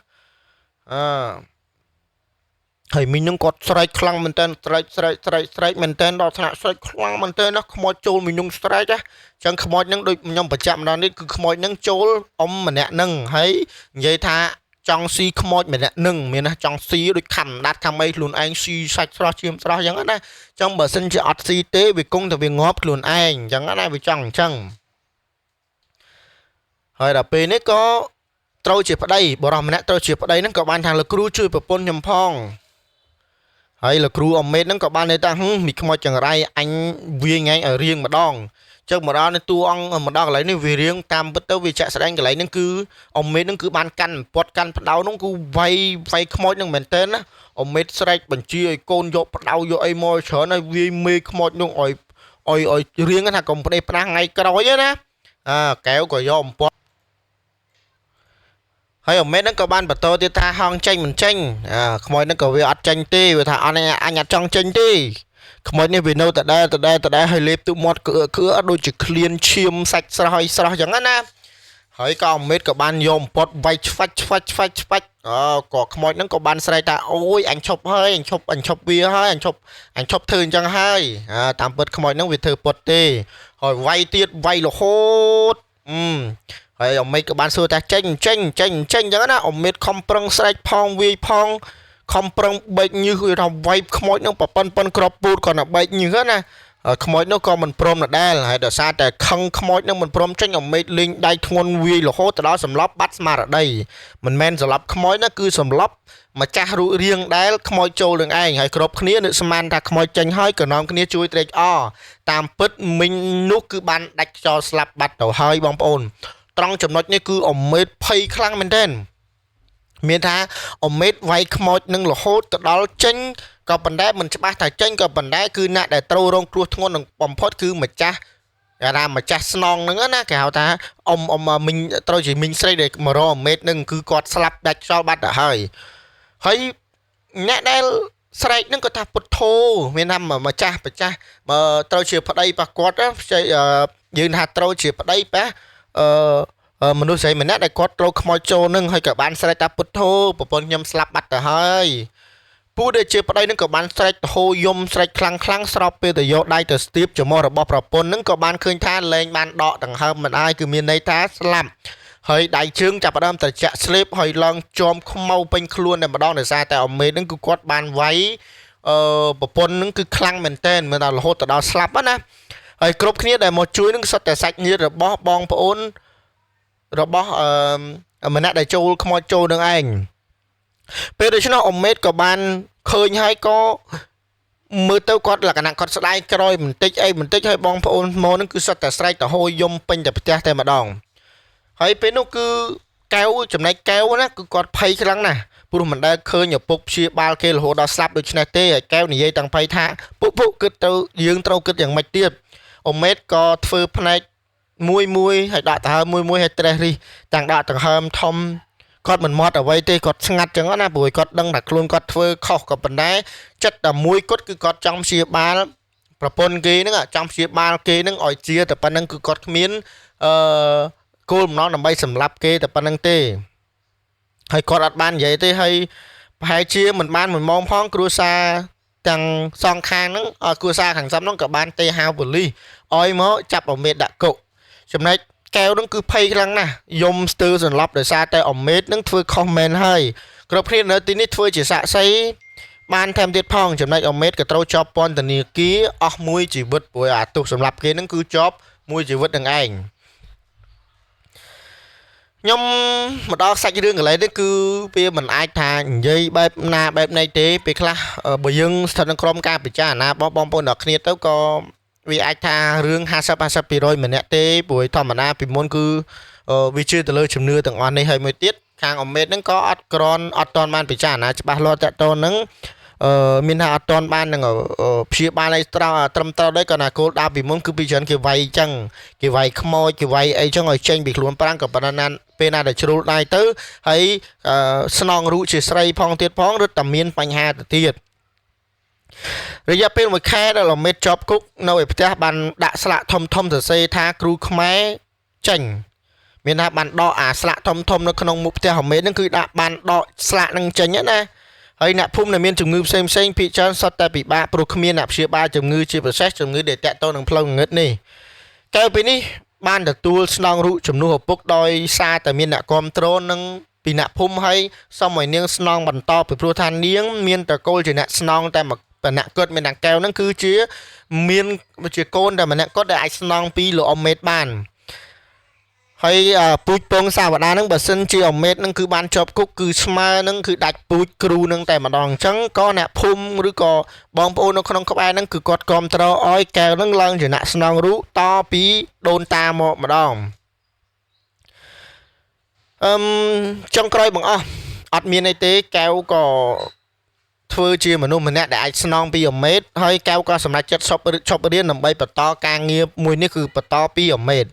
ហើយមីងនឹងគាត់ស្រែកខ្លាំងមែនតើស្រែកមែនតើដល់ថ្នាក់ស្រែកខ្លាំងមែនតើណាខ្មោចចូលមីងនឹងស្រែកអញ្ចឹងខ្មោចនឹងដូចខ្ញុំបញ្ជាក់ម្ដងនេះគឺខ្មោចនឹងចូលម្នាក់នឹងហើយនិយាយថាចង់ស៊ីខ្មោចម្នាក់នឹងមានណាចង់ស៊ីដូចខំដាត់ខំអីខ្លួនឯងស៊ីសាច់ស្រស់ឈាមស្រស់អញ្ចឹងណាអញ្ចឹងបើសិនជាអត់ស៊ីទេវាគង់តែវាងាប់ខ្លួនឯងអញ្ចឹងណាវាចង់អញ្ចឹងហើយដល់ពេលនេះក៏ត្រូវជាប្តីបរិះម្នាក់ត្រូវជាប្តីហ្នឹងក៏បានថាលោកគ្រូជួយប្រពន្ធខ្ញុំផងហើយលោកគ្រូអមេតហ្នឹងក៏បាននិយាយថាមីខ្មោចចង្រៃអញវាញ៉ៃឲ្យរៀងម្ដងចឹងមកដល់នៅតួអង្គមកដល់កន្លែងនេះវារៀងតាមពិតទៅវាចាក់ស្ដែងកន្លែងហ្នឹងគឺអមេតហ្នឹងគឺបានកាន់ពាត់កាន់ផ្ដៅហ្នឹងគឺវាយខ្មោចហ្នឹងមែនតើណាអមេតស្រែកបញ្ជាឲ្យកូនយកផ្ដៅយកអីមកច្រើនហើយវាយមេខ្មោចហ្នឹងឲ្យរៀងថាកុំផ្ដេសផ្ដាស់ថ្ងៃក្រោយណាកែវក៏យកអំពាត់ហើយអមេហ្នឹងក៏បានបន្តទៀតថាហងចេញមិនចេញខ្មោចហ្នឹងក៏វាអត់ចេញទេវាថាអញអត់ចង់ចេញទេខ្មោចនេះវានៅតដែលហើយលេបទឹកមាត់គឺដូចជាឃ្លានឈាមសាច់ស្រស់ឲ្យស្រស់ចឹងណាហើយក៏អមេតក៏បានយកអំពត់វាយឆ្វាច់ក៏ខ្មោចហ្នឹងក៏បានស្រែកថាអូយអញឈប់ហើយអញឈប់វាហើយអញឈប់ធ្វើអញ្ចឹងហើយតាមពិតខ្មោចហ្នឹងវាធ្វើពុតទេហើយវាយទៀតវាយរហូតហើយអមេតក៏បានសួរថាចេញអញ្ចឹងណាអមេតខំប្រឹងស្រែកផងវាយផងខំប្រឹងបែកញើសវាថាវាយខ្មោចនឹងប៉ប៉ុនក្របពូតគាត់ណាបែកញើសណាខ្មោចនោះក៏មិនព្រមដដែលហើយដោយសារតែខឹងខ្មោចនឹងមិនព្រមចេញអមេតលេងដៃធ្ងន់វាយរហូតទៅដល់សម្លាប់បាត់ស្មារតីមិនមែនសម្លាប់ខ្មោចណាគឺសម្លាប់ម្ចាស់រូបរាងដែលខ្មោចចូលនឹងឯងហើយគ្រប់គ្នានឹកស្មានថាខ្មោចចេញហើយក៏នាំគ្នាជួយត្រេកអរតាមពិតមីងនោះគឺបានដាច់ខ្យល់ស្លាប់បាត់ទៅហើយបងប្អូនត្រង់ចំណុចនេះគឺអមេតភ័យខ្លាំងមែនទែនមានថាអមេតវាយខ្មោចនឹងរហូតទៅដល់ចេញក៏ប៉ុន្តែមិនច្បាស់ថាចេញក៏ប៉ុន្តែគឺអ្នកដែលត្រូវរងគ្រោះធ្ងន់នឹងបំផុតគឺម្ចាស់ម្ចាស់ស្នងហ្នឹងណាគេហៅថាមីងត្រូវជាមីងស្រីដែលមករកអមេតនឹងគឺគាត់ស្លាប់ដាច់ខ្យល់បាត់ទៅហើយអ្នកដែលស្រែកហ្នឹងក៏ថាពុទ្ធោមានថាម្ចាស់បើត្រូវជាប្តីប៉ះគាត់យើងថាត្រូវជាប្តីប៉ះមនុស្សស្រីម្នាក់ដែលគាត់ត្រូវខ្មោចចូលនឹងហើយក៏បានស្រែកថាពុទ្ធោប្រពន្ធខ្ញុំស្លាប់បាត់ទៅហើយពូដែលជាប្តីនឹងក៏បានស្រែកទៅហូយំស្រែកខ្លាំងស្របពេលទៅយកដៃទៅស្ទាបចំមរបស់ប្រពន្ធនឹងក៏បានឃើញថាលែងបានដកដង្ហើមមិនអាយគឺមានន័យថាស្លាប់ហើយដៃជើងចាប់ផ្ដើមត្រជាក់ស្លេបហើយឡើងជាប់ខ្មៅពេញខ្លួនតែម្ដងដោយសារតែអមេនឹងគឺគាត់បានវាយប្រពន្ធនឹងគឺខ្លាំងមែនទែនមិនដល់រហូតទៅដល់ស្លាប់ណាហើយគ្រប់គ្នាដែលមកជួយនឹងសុទ្ធតែសាច់ញាតិរបស់បងប្អូនរបស់ម្នាក់ដែលចូលខ្មោចចូលនឹងឯងពេលដូច្នោះអមេតក៏បានឃើញហើយក៏ មើលទៅគាត់លក្ខណៈគាត់ស្ដាយក្រោយបន្តិចហើយបងប្អូនមកហ្នឹងគឺសុទ្ធតែស្រែកទៅហូរយំពេញតែផ្ទះតែម្ដងហើយពេលនោះគឺកែវចំណែកកែវណាគឺគាត់ភ័យខ្លាំងណាស់ព្រោះមិនដែលឃើញឪពុកព្យាបាលគេរហូតដល់ស្លាប់ដូច្នេះទេហើយកែវនិយាយទាំងភ័យថាពុកគិតទៅយើងត្រូវគិតយ៉ាងម៉េចទៀតអ៊ុំមេតក៏ធ្វើផ្នែកមួយហើយដកដង្ហើមមួយហើយត្រេះរិះទាំងដកដង្ហើមធំគាត់មិនមកអ្វីទេគាត់ស្ងាត់ចឹងណាព្រោះគាត់ដឹងថាខ្លួនគាត់ធ្វើខុសក៏ប៉ុន្តែចិត្តតែមួយគត់គឺគាត់ចង់ព្យាបាលប្រពន្ធគេហ្នឹងចង់ព្យាបាលគេហ្នឹងឲ្យជាតែប៉ុណ្្នឹងគឺគាត់គ្មានគោលបំណងដើម្បីសម្លាប់គេតែប៉ុណ្្នឹងទេហើយគាត់អត់បាននិយាយទេហើយប្រហែលជាមិនបានមួយម៉ោងផងគ្រួសារទាំងសងខាងហ្នឹងគ្រួសារខាងស្រុកហ្នឹងក៏បានទេហៅប៉ូលីសឲ្យមកចាប់អមេតដាក់គុកចំណែកកែវហ្នឹងគឺភ័យខ្លាំងណាស់យំស្ទើរសន្លប់ដោយសារតែអមេតហ្នឹងធ្វើខុសមែនហើយគ្រប់គ្នានៅទីនេះធ្វើជាសាក្សីបានថែមទៀតផងចំណែកអមេតក៏ត្រូវជាប់ពន្ធនាគារអស់មួយជីវិតព្រោះអាទោសសម្លាប់គេហ្នឹងគឺជាប់មួយជីវិតនឹងឯងខ្ញុំមកដល់សាច់រឿងកន្លែងនេះគឺវាមិនអាចថានិយាយបែបណាបែបណីទេពេលខ្លះបើយើងស្ថិតក្នុងក្រុមការពិចារណាបងប្អូនអ្នកគ្នាទៅក៏វាអាចថារឿង50% ម្នាក់ទេព្រោះធម្មតាពីមុនគឺវាជឿទៅលើជំនឿទាំងអស់នេះហើយមួយទៀតខាងអមេតហ្នឹងក៏អត់ទាន់បានពិចារណាច្បាស់លាស់តើតើហ្នឹងមានថាអត់ទាន់បាននឹងព្យាបាលឲ្យត្រឹមត្រូវដែរក៏ណាគោលដៅពីមុនគឺពីច្រើនគេវាយអញ្ចឹងគេវាយខ្មោចគេវាយអីចឹងឲ្យចេញពីខ្លួនប្រាំងក៏ប៉ុន្តែណាពេលណាដែលជ្រុលដៃទៅហើយស្នងរូបជាស្រីផងទៀតផងរឹតតែមានបញ្ហាទៅទៀតរយៈពេល1ខែដែលអមេតជាប់គុកនៅឯផ្ទះបានដាក់ស្លាកធំសរសេរថាគ្រូខ្មែរចេញមានថាបានដកអាស្លាកធំនៅក្នុងមុខផ្ទះអមេតហ្នឹងគឺដាក់បានដកស្លាកហ្នឹងចេញណាហើយអ្នកភូមិដែលមានជំងឺផ្សេងភាគច្រើនសុទ្ធតែពិបាកព្រោះគ្មានអ្នកព្យាបាលជំងឺជាពិសេសជំងឺដែលតាក់ទងនឹងផ្លូវងងឹតនេះកែវពេលនេះបានទទួលស្នងរូបជំនួសឪពុកដោយសារតែមានអ្នកគ្រប់គ្រងនឹងពីអ្នកភូមិហើយសូមឲ្យនាងស្នងបន្តពីព្រោះថានាងមានតកូលជាអ្នកស្នងតែម្នាក់គាត់មានតែកែវហ្នឹងគឺជាមានជាកូនតែម្នាក់គាត់ដែលអាចស្នងពីលោកអ៊ំមេតបានហើយពូជពងសាវតាហ្នឹងបើសិនជាអមេតហ្នឹងគឺបានជាប់គុកគឺស្មើនឹងគឺដាច់ពូជគ្រូហ្នឹងតែម្ដងអញ្ចឹងក៏អ្នកភូមិឬក៏បងប្អូននៅក្នុងក្បែរហ្នឹងគឺគាត់គ្រប់គ្រងឲ្យកែវហ្នឹងឡើងជាអ្នកស្នងរូបតពីដូនតាមកម្ដងចុងក្រោយបងអស់អត់មានអីទេកែវក៏ធ្វើជាមនុស្សម្នាក់ដែលអាចស្នងពីអមេតហើយកែវក៏សម្រេចចិត្តឈប់រៀនដើម្បីបន្តការងារមួយនេះគឺបន្តពីអមេត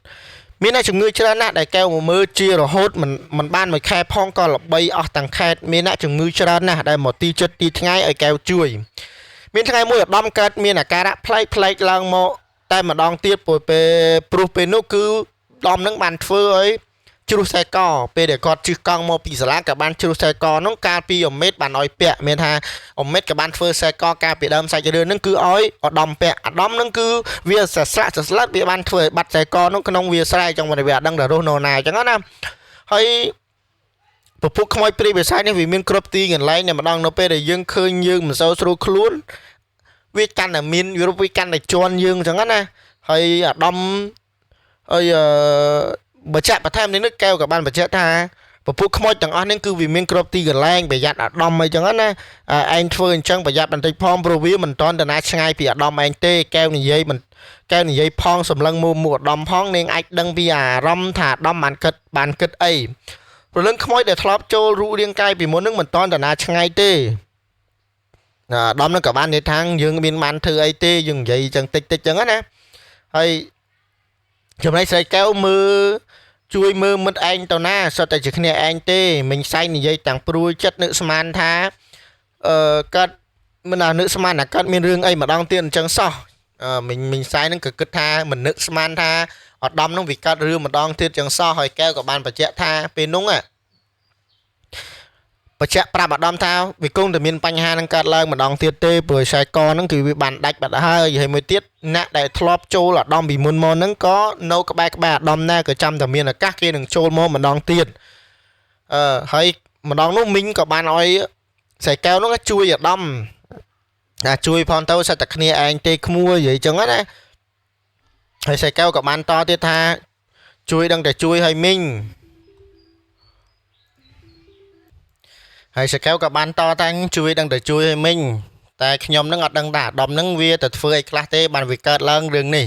មានអ្នកជំងឺច្រើនណាស់ដែលកែវមកមើលជារហូតមិនបានមួយខែផងក៏ល្បីអស់ទាំងខេត្តមានអ្នកជំងឺច្រើនណាស់ដែលមកទីចិត្តទីថ្ងៃឲ្យកែវជួយមានថ្ងៃមួយឧត្តមកើតមានអាការៈប្លែកឡើងមកតែម្ដងទៀតព្រោះពេលនោះគឺឧត្តមនឹងបានធ្វើឲ្យជ្រុះខ្សែកពេលដែលគាត់ជិះកង់មកពីសាលាក៏បានជ្រុះខ្សែកនោះកាលពីអមេតបានឲ្យពាក់មានថាអមេតក៏បានធ្វើខ្សែកកាលពីដើមសាច់រឿងហ្នឹងគឺឲ្យឧត្តមពាក់ឧត្តមហ្នឹងគឺវាសស្រាក់ស្លាត់វាបានធ្វើឲ្យបាត់ខ្សែកនោះក្នុងវាស្រែអញ្ចឹងវាអត់ដឹងថារស់នៅណាអញ្ចឹងណាហើយពពុះខ្មោចព្រាយបិសាចនេះវាមានគ្រប់ទីកន្លែងតែម្ដងនៅពេលដែលយើងឃើញយើងមិនសូវស្រួលខ្លួនវាកាន់តែមានវាកាន់តែជន់យើងអញ្ចឹងណាហើយអាដាមហើយបើចាក់បន្ថែមនេះកែវក៏បានបញ្ជាក់ថាពពុះខ្មោចទាំងអស់នេះគឺវាមានគ្រប់ទីកន្លែងប្រយ័ត្នអាដាមអីចឹងណាឯងធ្វើអញ្ចឹងប្រយ័ត្នបន្តិចផងព្រោះវាមិនតន់តាណាឆ្ងាយពីអាដាមឯងទេកែវនិយាយផងសម្លឹងមួអាដាមផងនាងអាចដឹងពីអារម្មណ៍ថាអាដាមបានគិតអីព្រលឹងខ្មោចដែលធ្លាប់ចូលរូបរាងកាយពីមុននឹងមិនតន់តាណាឆ្ងាយទេអាដាមនឹងក៏បាននិយាយថាយើងមានបានធ្វើអីទេយើងនិយាយចឹងតិចចឹងណាហើយចំណែកស្រីកែវជួយមើលមិត្តឯងទៅណាសុទ្ធតែជាគ្នាឯងទេមិញសៃនិយាយទាំងព្រួយចិត្តនឹកស្មានថាគាត់មិននឹកស្មានថាគាត់មានរឿងអីម្ដងទៀតអញ្ចឹងសោះមិញសៃនឹងក៏គិតថាមិននឹកស្មានថាឧត្តមនឹងវាកាត់រឿងម្ដងទៀតអញ្ចឹងសោះហើយកែវក៏បានបញ្ជាក់ថាពេលនោះបញ្ជាក់ប្រាប់ឧត្តមថាវាគង់តែមានបញ្ហានឹងកើតឡើងម្ដងទៀតទេព្រោះខ្សែកហ្នឹងគឺវាបានដាច់បាត់ហើយមួយទៀតអ្នកដែលធ្លាប់ចូលឧត្តមពីមុនមកហ្នឹងក៏នៅក្បែរឧត្តមណាក៏ចាំតែមានឱកាសគេនឹងចូលមកម្ដងទៀតហើយម្ដងនោះមីងក៏បានឲ្យខ្សែកែវហ្នឹងជួយឧត្តមជួយផងទៅសិតតែគ្នាឯងទេក្មួយនិយាយចឹងណាហើយខ្សែកែវក៏បានតទៀតថាជួយដឹងតែជួយឲ្យមីងហើយសកែវក៏បានតតាំងជួយដឹងតែជួយឲ្យមិញ តែខ្ញុំនឹងអត់ដឹងថាអាដាមនឹងវាទៅធ្វើអីខ្លះទេបានវាកើតឡើងរឿងនេះ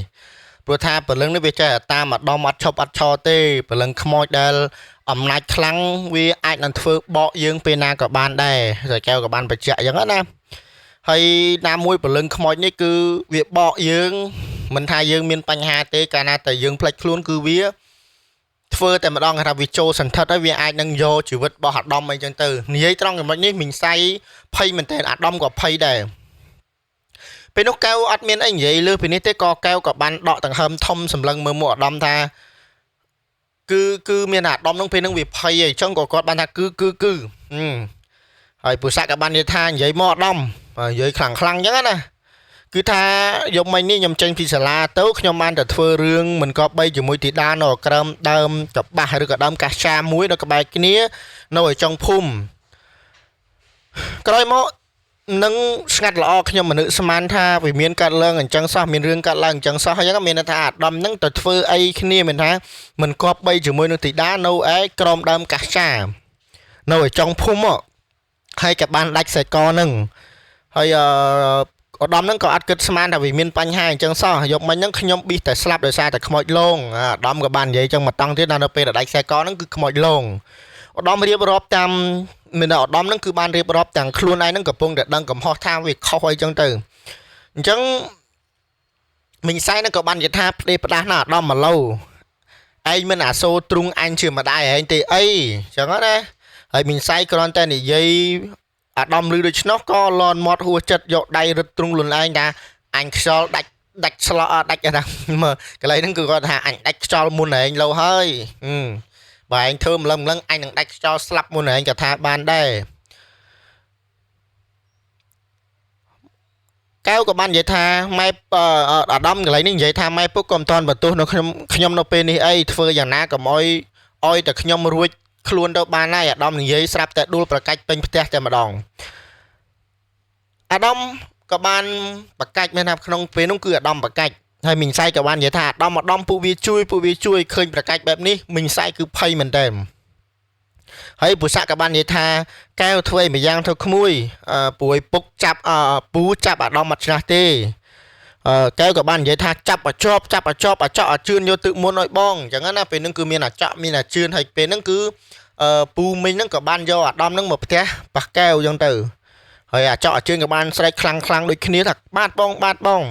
ព្រោះថាព្រលឹងនេះវាចេះតាមអាដាមអត់ឈប់អត់ឆោទេព្រលឹងខ្មោចដែលអំណាចខ្លាំងវាអាចនឹងធ្វើបកយើងពេលណាក៏បានដែរតែកែវក៏បានបញ្ជាក់អញ្ចឹងណាហើយណាមួយព្រលឹងខ្មោចនេះគឺវាបកយើងមិនថាយើងមានបញ្ហាទេកាលណាតែយើងផ្លេចខ្លួនគឺវាធ្វើតែម្ដងគេថាវាចូលសន្ធិដ្ឋហើយវាអាចនឹងយកជីវិតរបស់អាដាមអីចឹងទៅនិយាយត្រង់ចំណុចនេះមិញសៃភ័យមែនតើអាដាមក៏ភ័យដែរពេលនោះកែវអត់មានអីនិយាយលើពីនេះទេក៏កែវក៏បានដកដង្ហើមធំសម្លឹងមើលមុខអាដាមថាគឺមានអាដាមនឹងពេលនឹងវាភ័យអីចឹងក៏គាត់បានថាគឺហើយពុសាក៏បាននិយាយថានិយាយមកអាដាមនិយាយខ្លាំងអញ្ចឹងណាគឺថាយកមិញនេះខ្ញុំចេញពីសាលាទៅខ្ញុំបានតែធ្វើរឿងមិនក៏បីជាមួយទីដានៅក្រោមដើមកបាសឬក៏ដើមកាសចាមួយនៅក្បែរគ្នានៅឯចុងភូមិក្រោយមកនឹងស្ងាត់ល្អខ្ញុំមនុស្សស្មានថាវាមានកាត់ឡើងអញ្ចឹងសោះមានរឿងកាត់ឡើងអញ្ចឹងសោះហើយហ្នឹងមានថាអាដាមហ្នឹងទៅធ្វើអីគ្នាមានថាមិនគប់បីជាមួយនឹងទីដានៅឯក្រោមដើមកាសចានៅឯចុងភូមិហើយក៏បានដាច់ខ្សែកហ្នឹងហើយអាដាមហ្នឹងក៏អត់គិតស្មានថាវាមានបញ្ហាអញ្ចឹងសោះយកមិញហ្នឹងខ្ញុំប៊ីសតែស្លាប់ដោយសារតែខ្មោចលងអាដាមក៏បាននិយាយអញ្ចឹងមកតង់ទៀតដល់នៅពេលដែលដាច់ខ្សែកហ្នឹងគឺខ្មោចលងអាដាមរៀបរាប់តាមមានអាដាមហ្នឹងគឺបានរៀបរាប់ទាំងខ្លួនឯងហ្នឹងកំពុងតែដឹងកំហុសថាវាខុសអីចឹងទៅអញ្ចឹងមិញសៃហ្នឹងក៏បាននិយាយថាផ្ដេសផ្ដាស់ណាអាដាមមកលោឯងមិនអាសូរទ្រុងអញជាម្ដាយឯងទេអីចឹងណាហើយមិញសៃគ្រាន់តែនិយាយអាដាមឮដូច្នោះក៏លន់មាត់ហួសចិត្តយកដៃរឹតទ្រង់លុនឯងថាអញខ្យល់ដាច់ស្លោដាច់ថាមើលកន្លែងហ្នឹងគឺគាត់ថាអញដាច់ខ្យល់មុនឯងលោហើយបើឯងធ្វើម្លឹងអញនឹងដាច់ខ្យល់ស្លាប់មុនឯងក៏ថាបានដែរកែវក៏បាននិយាយថាម៉ែអាដាមកន្លែងនេះនិយាយថាម៉ែពុកក៏មិនតាន់បន្ទោសនៅខ្ញុំនៅពេលនេះអីធ្វើយ៉ាងណាកុំអោយតែខ្ញុំរួចខ្លួនទៅបានហើយអាដាមនិយាយស្រាប់តែដួលប្រកាច់ពេញផ្ទះតែម្ដងអាដាមក៏បានប្រកាច់មានថាក្នុងពេលនោះគឺអាដាមប្រកាច់ហើយមីងសៃក៏បាននិយាយថាអាដាមពួកវាជួយឃើញប្រកាច់បែបនេះមីងសៃគឺភ័យមែនតើហើយពុសាក៏បាននិយាយថាកែវធ្វើអីម្យ៉ាងទៅក្មួយព្រួយពុកចាប់ពូចាប់អាដាមអត់ឆ្នះទេកែវក៏បាននិយាយថាចាប់ឲ្យជាប់ឲ្យជឿនយកទឹកមុនឲ្យបងអញ្ចឹងណាពេលហ្នឹងគឺមានអាចកមានអាជឿនហើយពេលហ្នឹងគឺពូមីងហ្នឹងក៏បានយកអាដាមហ្នឹងមកផ្ទះប៉ះកែវអញ្ចឹងទៅហើយអាចកអាជឿនក៏បានស្រែកខ្លាំងដូចគ្នាថាបាទបង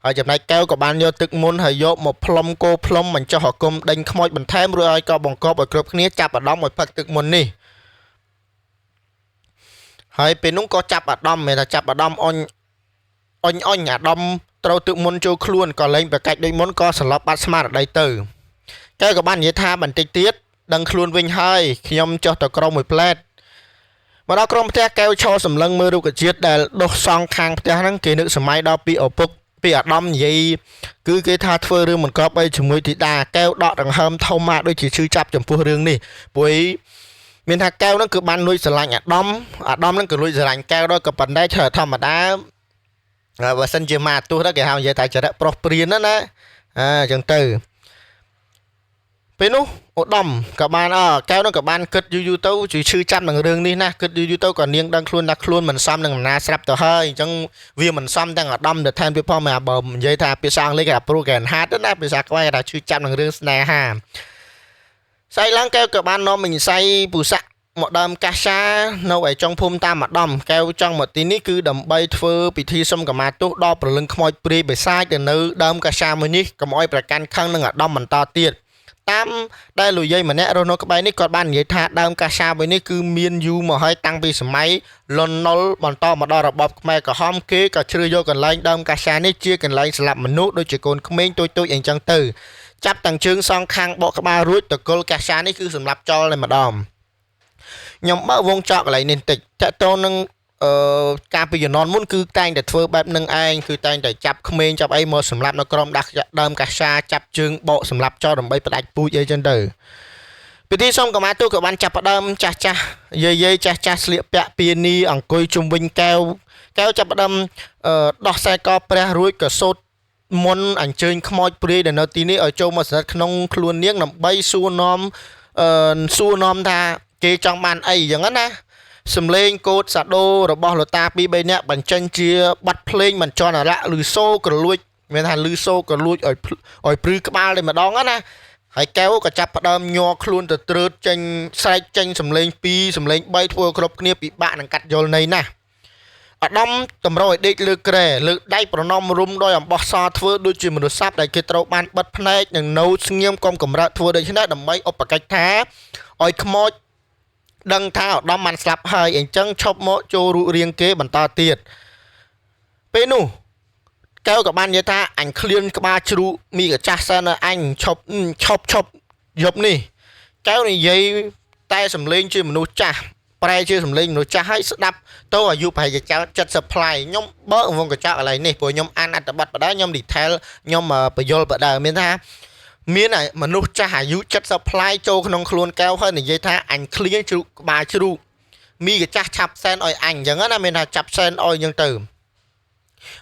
ហើយចំណែកកែវក៏បានយកទឹកមុនហើយយកមកផ្លុំគោផ្លុំបញ្ចុះអាគមដេញខ្មោចបន្ថែមរួចឲ្យក៏បង្កប់ឲ្យគ្រប់គ្នាចាប់អាដាមឲ្យផឹកទឹកមុននេះហើយពេលនោះក៏ចាប់អាដាមមានថាចាប់អាដាមអញអាដាមត្រូវទឹកមុនចូលខ្លួនក៏លែងប្រកាច់ដូចមុនក៏សន្លប់បាត់ស្មារតីទៅកែវក៏បាននិយាយថាបន្តិចទៀតដឹងខ្លួនវិញហើយខ្ញុំចុះទៅក្រុមមួយផ្លែតមកដល់ក្រុមផ្ទះកែវឈរសម្លឹងមើលរុក្ខជាតិដែលដុះសង់ខាងផ្ទះហ្នឹងគេនឹកសម័យដល់ពីឪពុកពីអាដាមនិយាយគឺគេថាធ្វើរឿងមិនក្របអីជាមួយធីតាកែវដកដង្ហើមធំមកដូចជាឈឺចាប់ចំពោះរឿងនេះព្រោះមានថាកែវហ្នឹងគឺបានលួចស្រឡាញ់អាដាមហ្នឹងក៏លួចស្រឡាញ់កែវដែរក៏ប៉ុន្តែធម្មតាបើសិនជាមកទោះទៅគេហៅនិយាយតែចរិតប្រុសព្រានណាអញ្ចឹងទៅពេលនោះអូដាមក៏បានកែវនោះក៏បានគិតយូរទៅឈឺចាប់នឹងរឿងនេះណាគិតយូរទៅក៏នាងដឹងខ្លួនថាខ្លួនមិនសមនឹងអំណាចស្រាប់ទៅហើយអញ្ចឹងវាមិនសមទាំងអាដាមទៅថែមទៀតផងមកបើនិយាយថាភាសាអង់គ្លេសគេថា broken heart ណាភាសាខ្មែរគេថាឈឺចាប់នឹងរឿងស្នេហាស្អែកឡើងកែវក៏បាននាំមិញសៃពុស័កមកដើមកាសចានៅឯចុងភូមិតាមអាដាមកែវចង់មកទីនេះគឺដើម្បីធ្វើពិធីសុំខមាទោសដល់ព្រលឹងខ្មោចព្រាយបិសាចទៅនៅដើមកាសចាមួយនេះកុំឲ្យប្រកាន់ខឹងនឹងអាដាមបន្តទៀតតាមដែលលោកយាយម្នាក់រស់នៅក្បែរនេះគាត់បាននិយាយថាដើមកាសាមួយនេះគឺមានយូរមកហើយតាំងពីសម័យលន់ណុលបន្តមកដល់របបខ្មែរក្រហមគេក៏ជ្រើសយកកន្លែងដើមកាសានេះជាកន្លែងសម្លាប់មនុស្សដូចជាកូនក្មេងតូចអីចឹងទៅចាប់តាំងជើងសងខាងបកក្បាលរួចតកុលកាសានេះគឺសម្លាប់ចោលតែម្ដងខ្ញុំបើវងចោលកន្លែងនេះបន្តិចតើតោនឹងការពីជំនាន់មុនគឺតែងតែធ្វើបែបនឹងឯងគឺតែងតែចាប់ក្មេងចាប់អីមកសម្លាប់នៅក្រោមដាស់ដើមកាសាចាប់ជើងបកសម្លាប់ចោលដើម្បីផ្ដាច់ពូជអីចឹងទៅពិធីសុំខមាទោសក៏បានចាប់ផ្ដើមចាស់យាយចាស់ស្លៀកពាក់ពានីអង្គុយជុំវិញកែវចាប់ផ្ដើមដោះខ្សែកព្រះរួចក៏សូត្រមន្តអញ្ជើញខ្មោចព្រាយដែលនៅទីនេះឲ្យចូលមកស្និទ្ធក្នុងខ្លួននាងដើម្បីសួរនាំថាគេចង់បានអីចឹងណា សំឡេងកូដសាដូរបស់លោកតាពីរបីនាក់បញ្ចេញជាបាត់ភ្លេងមិនចន់អារៈឬសូក្រលួចមានថាឬសូក្រលួចឲ្យព្រឺក្បាលតែម្ដងណាហើយកែវក៏ចាប់ផ្ដើមញ័រខ្លួនទៅត្រើតចេញស្រែកចេញសំឡេង2សំឡេង3ធ្វើគ្រប់គ្នាពិបាកនឹងកាត់យល់ន័យណាអាដាមតម្រូវឲ្យដេកលើក្រែលើកដៃប្រណម្រុំដោយអំបោះសធ្វើដូចជាមនុស្សស័ព្ទដែលគេត្រូវបានបិទភ្នែកនិងនៅស្ងៀមកុំកម្រើកធ្វើដូច្នេះដើម្បីឧបកិច្ចថាឲ្យខ្មោចដឹងថាអាដាមបានស្លាប់ហើយអញ្ចឹងឈប់មកចូលរូបរាងគេបន្តទៀតពេលនោះកែវក៏បាននិយាយថាអញឃ្លានក្បាលជ្រូកមីកាចាស់សិនអញឈប់យប់នេះកែវនិយាយតែសំឡេងជាមនុស្សចាស់ប្រែជាសំឡេងមនុស្សចាស់ឲ្យស្ដាប់ទៅអាយុប្រហែលជា70ផ្លាយខ្ញុំបើកវងកញ្ចក់កន្លែងនេះព្រោះខ្ញុំអានអត្ថបទបដាខ្ញុំ detail ខ្ញុំបញ្យល់បដាមានថាមានមនុស្សចាស់អាយុ70ផ្លាយចូលក្នុងខ្លួនកែវហើយនិយាយថាអញឃ្លានជ្រូកក្បាលជ្រូកមីកាចាស់ឆាប់សែនឲ្យអញអញ្ចឹងណាមានថាចាប់សែនឲ្យអញ្ចឹងទៅ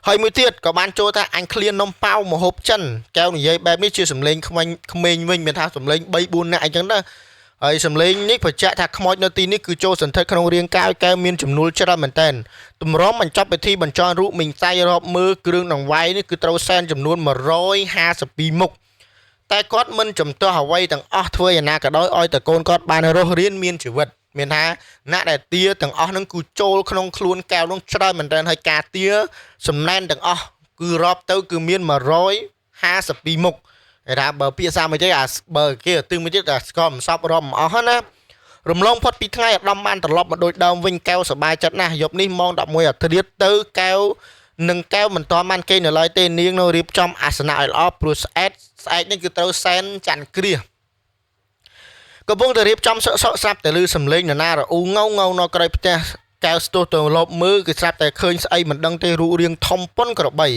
ហើយមួយទៀតក៏បានចូលថាអញឃ្លាននំប៉ាវមហូបចិនកែវនិយាយបែបនេះជាសំឡេងក្មេងវិញមានថាសំឡេង3 4នាក់អញ្ចឹងណាហើយសំឡេងនេះបញ្ជាក់ថាខ្មោចនៅទីនេះគឺចូលសន្ធិដ្ឋក្នុងរាងកាយកែវមានចំនួនច្រើនមែនតើតម្រាំបញ្ចប់ពិធីបញ្ចន់រូបមីងសៃរាប់មើលគ្រឿងដង្វាយនេះគឺត្រូវសែនចំនួន152មុខតែគាត់មិនចំទាស់អ្វីទាំងអស់ធ្វើយ៉ាងណាក៏ដោយឲ្យតែកូនគាត់បានរស់រានមានជីវិតមានថាអ្នកដែលទាទាំងអស់ហ្នឹងគឺចូលក្នុងខ្លួនកែវនោះច្រើនមែនតើហើយការទាសំណែនទាំងអស់គឺរាប់ទៅគឺមាន152មុខគេថាបើពាក្យសាមួយទេអាបើគេទិញមួយទៀតតែស្គមសពរាប់មិនអស់ណារំលងផុតពីថ្ងៃអាដាមបានត្រឡប់មកដូចដើមវិញកែវសប្បាយចិត្តណាស់យប់នេះម៉ោង11អាធ្រាត្រទៅកែវនឹងកែវមិនទាន់បានគេនៅឡើយទេនាងនៅរៀបចំអាសនៈឲ្យល្អព្រោះស្អែកនេះគឺត្រូវសែនច័ន្ទគ្រាកំពុងតែរៀបចំសក់ស្រាប់តែឮសំឡេងនរណារអ៊ូងងនៅក្រោយផ្ទះកែវស្ទុះទៅលបមើលគឺស្រាប់តែឃើញស្អីមិនដឹងទេរូបរាងធំប៉ុនក្របី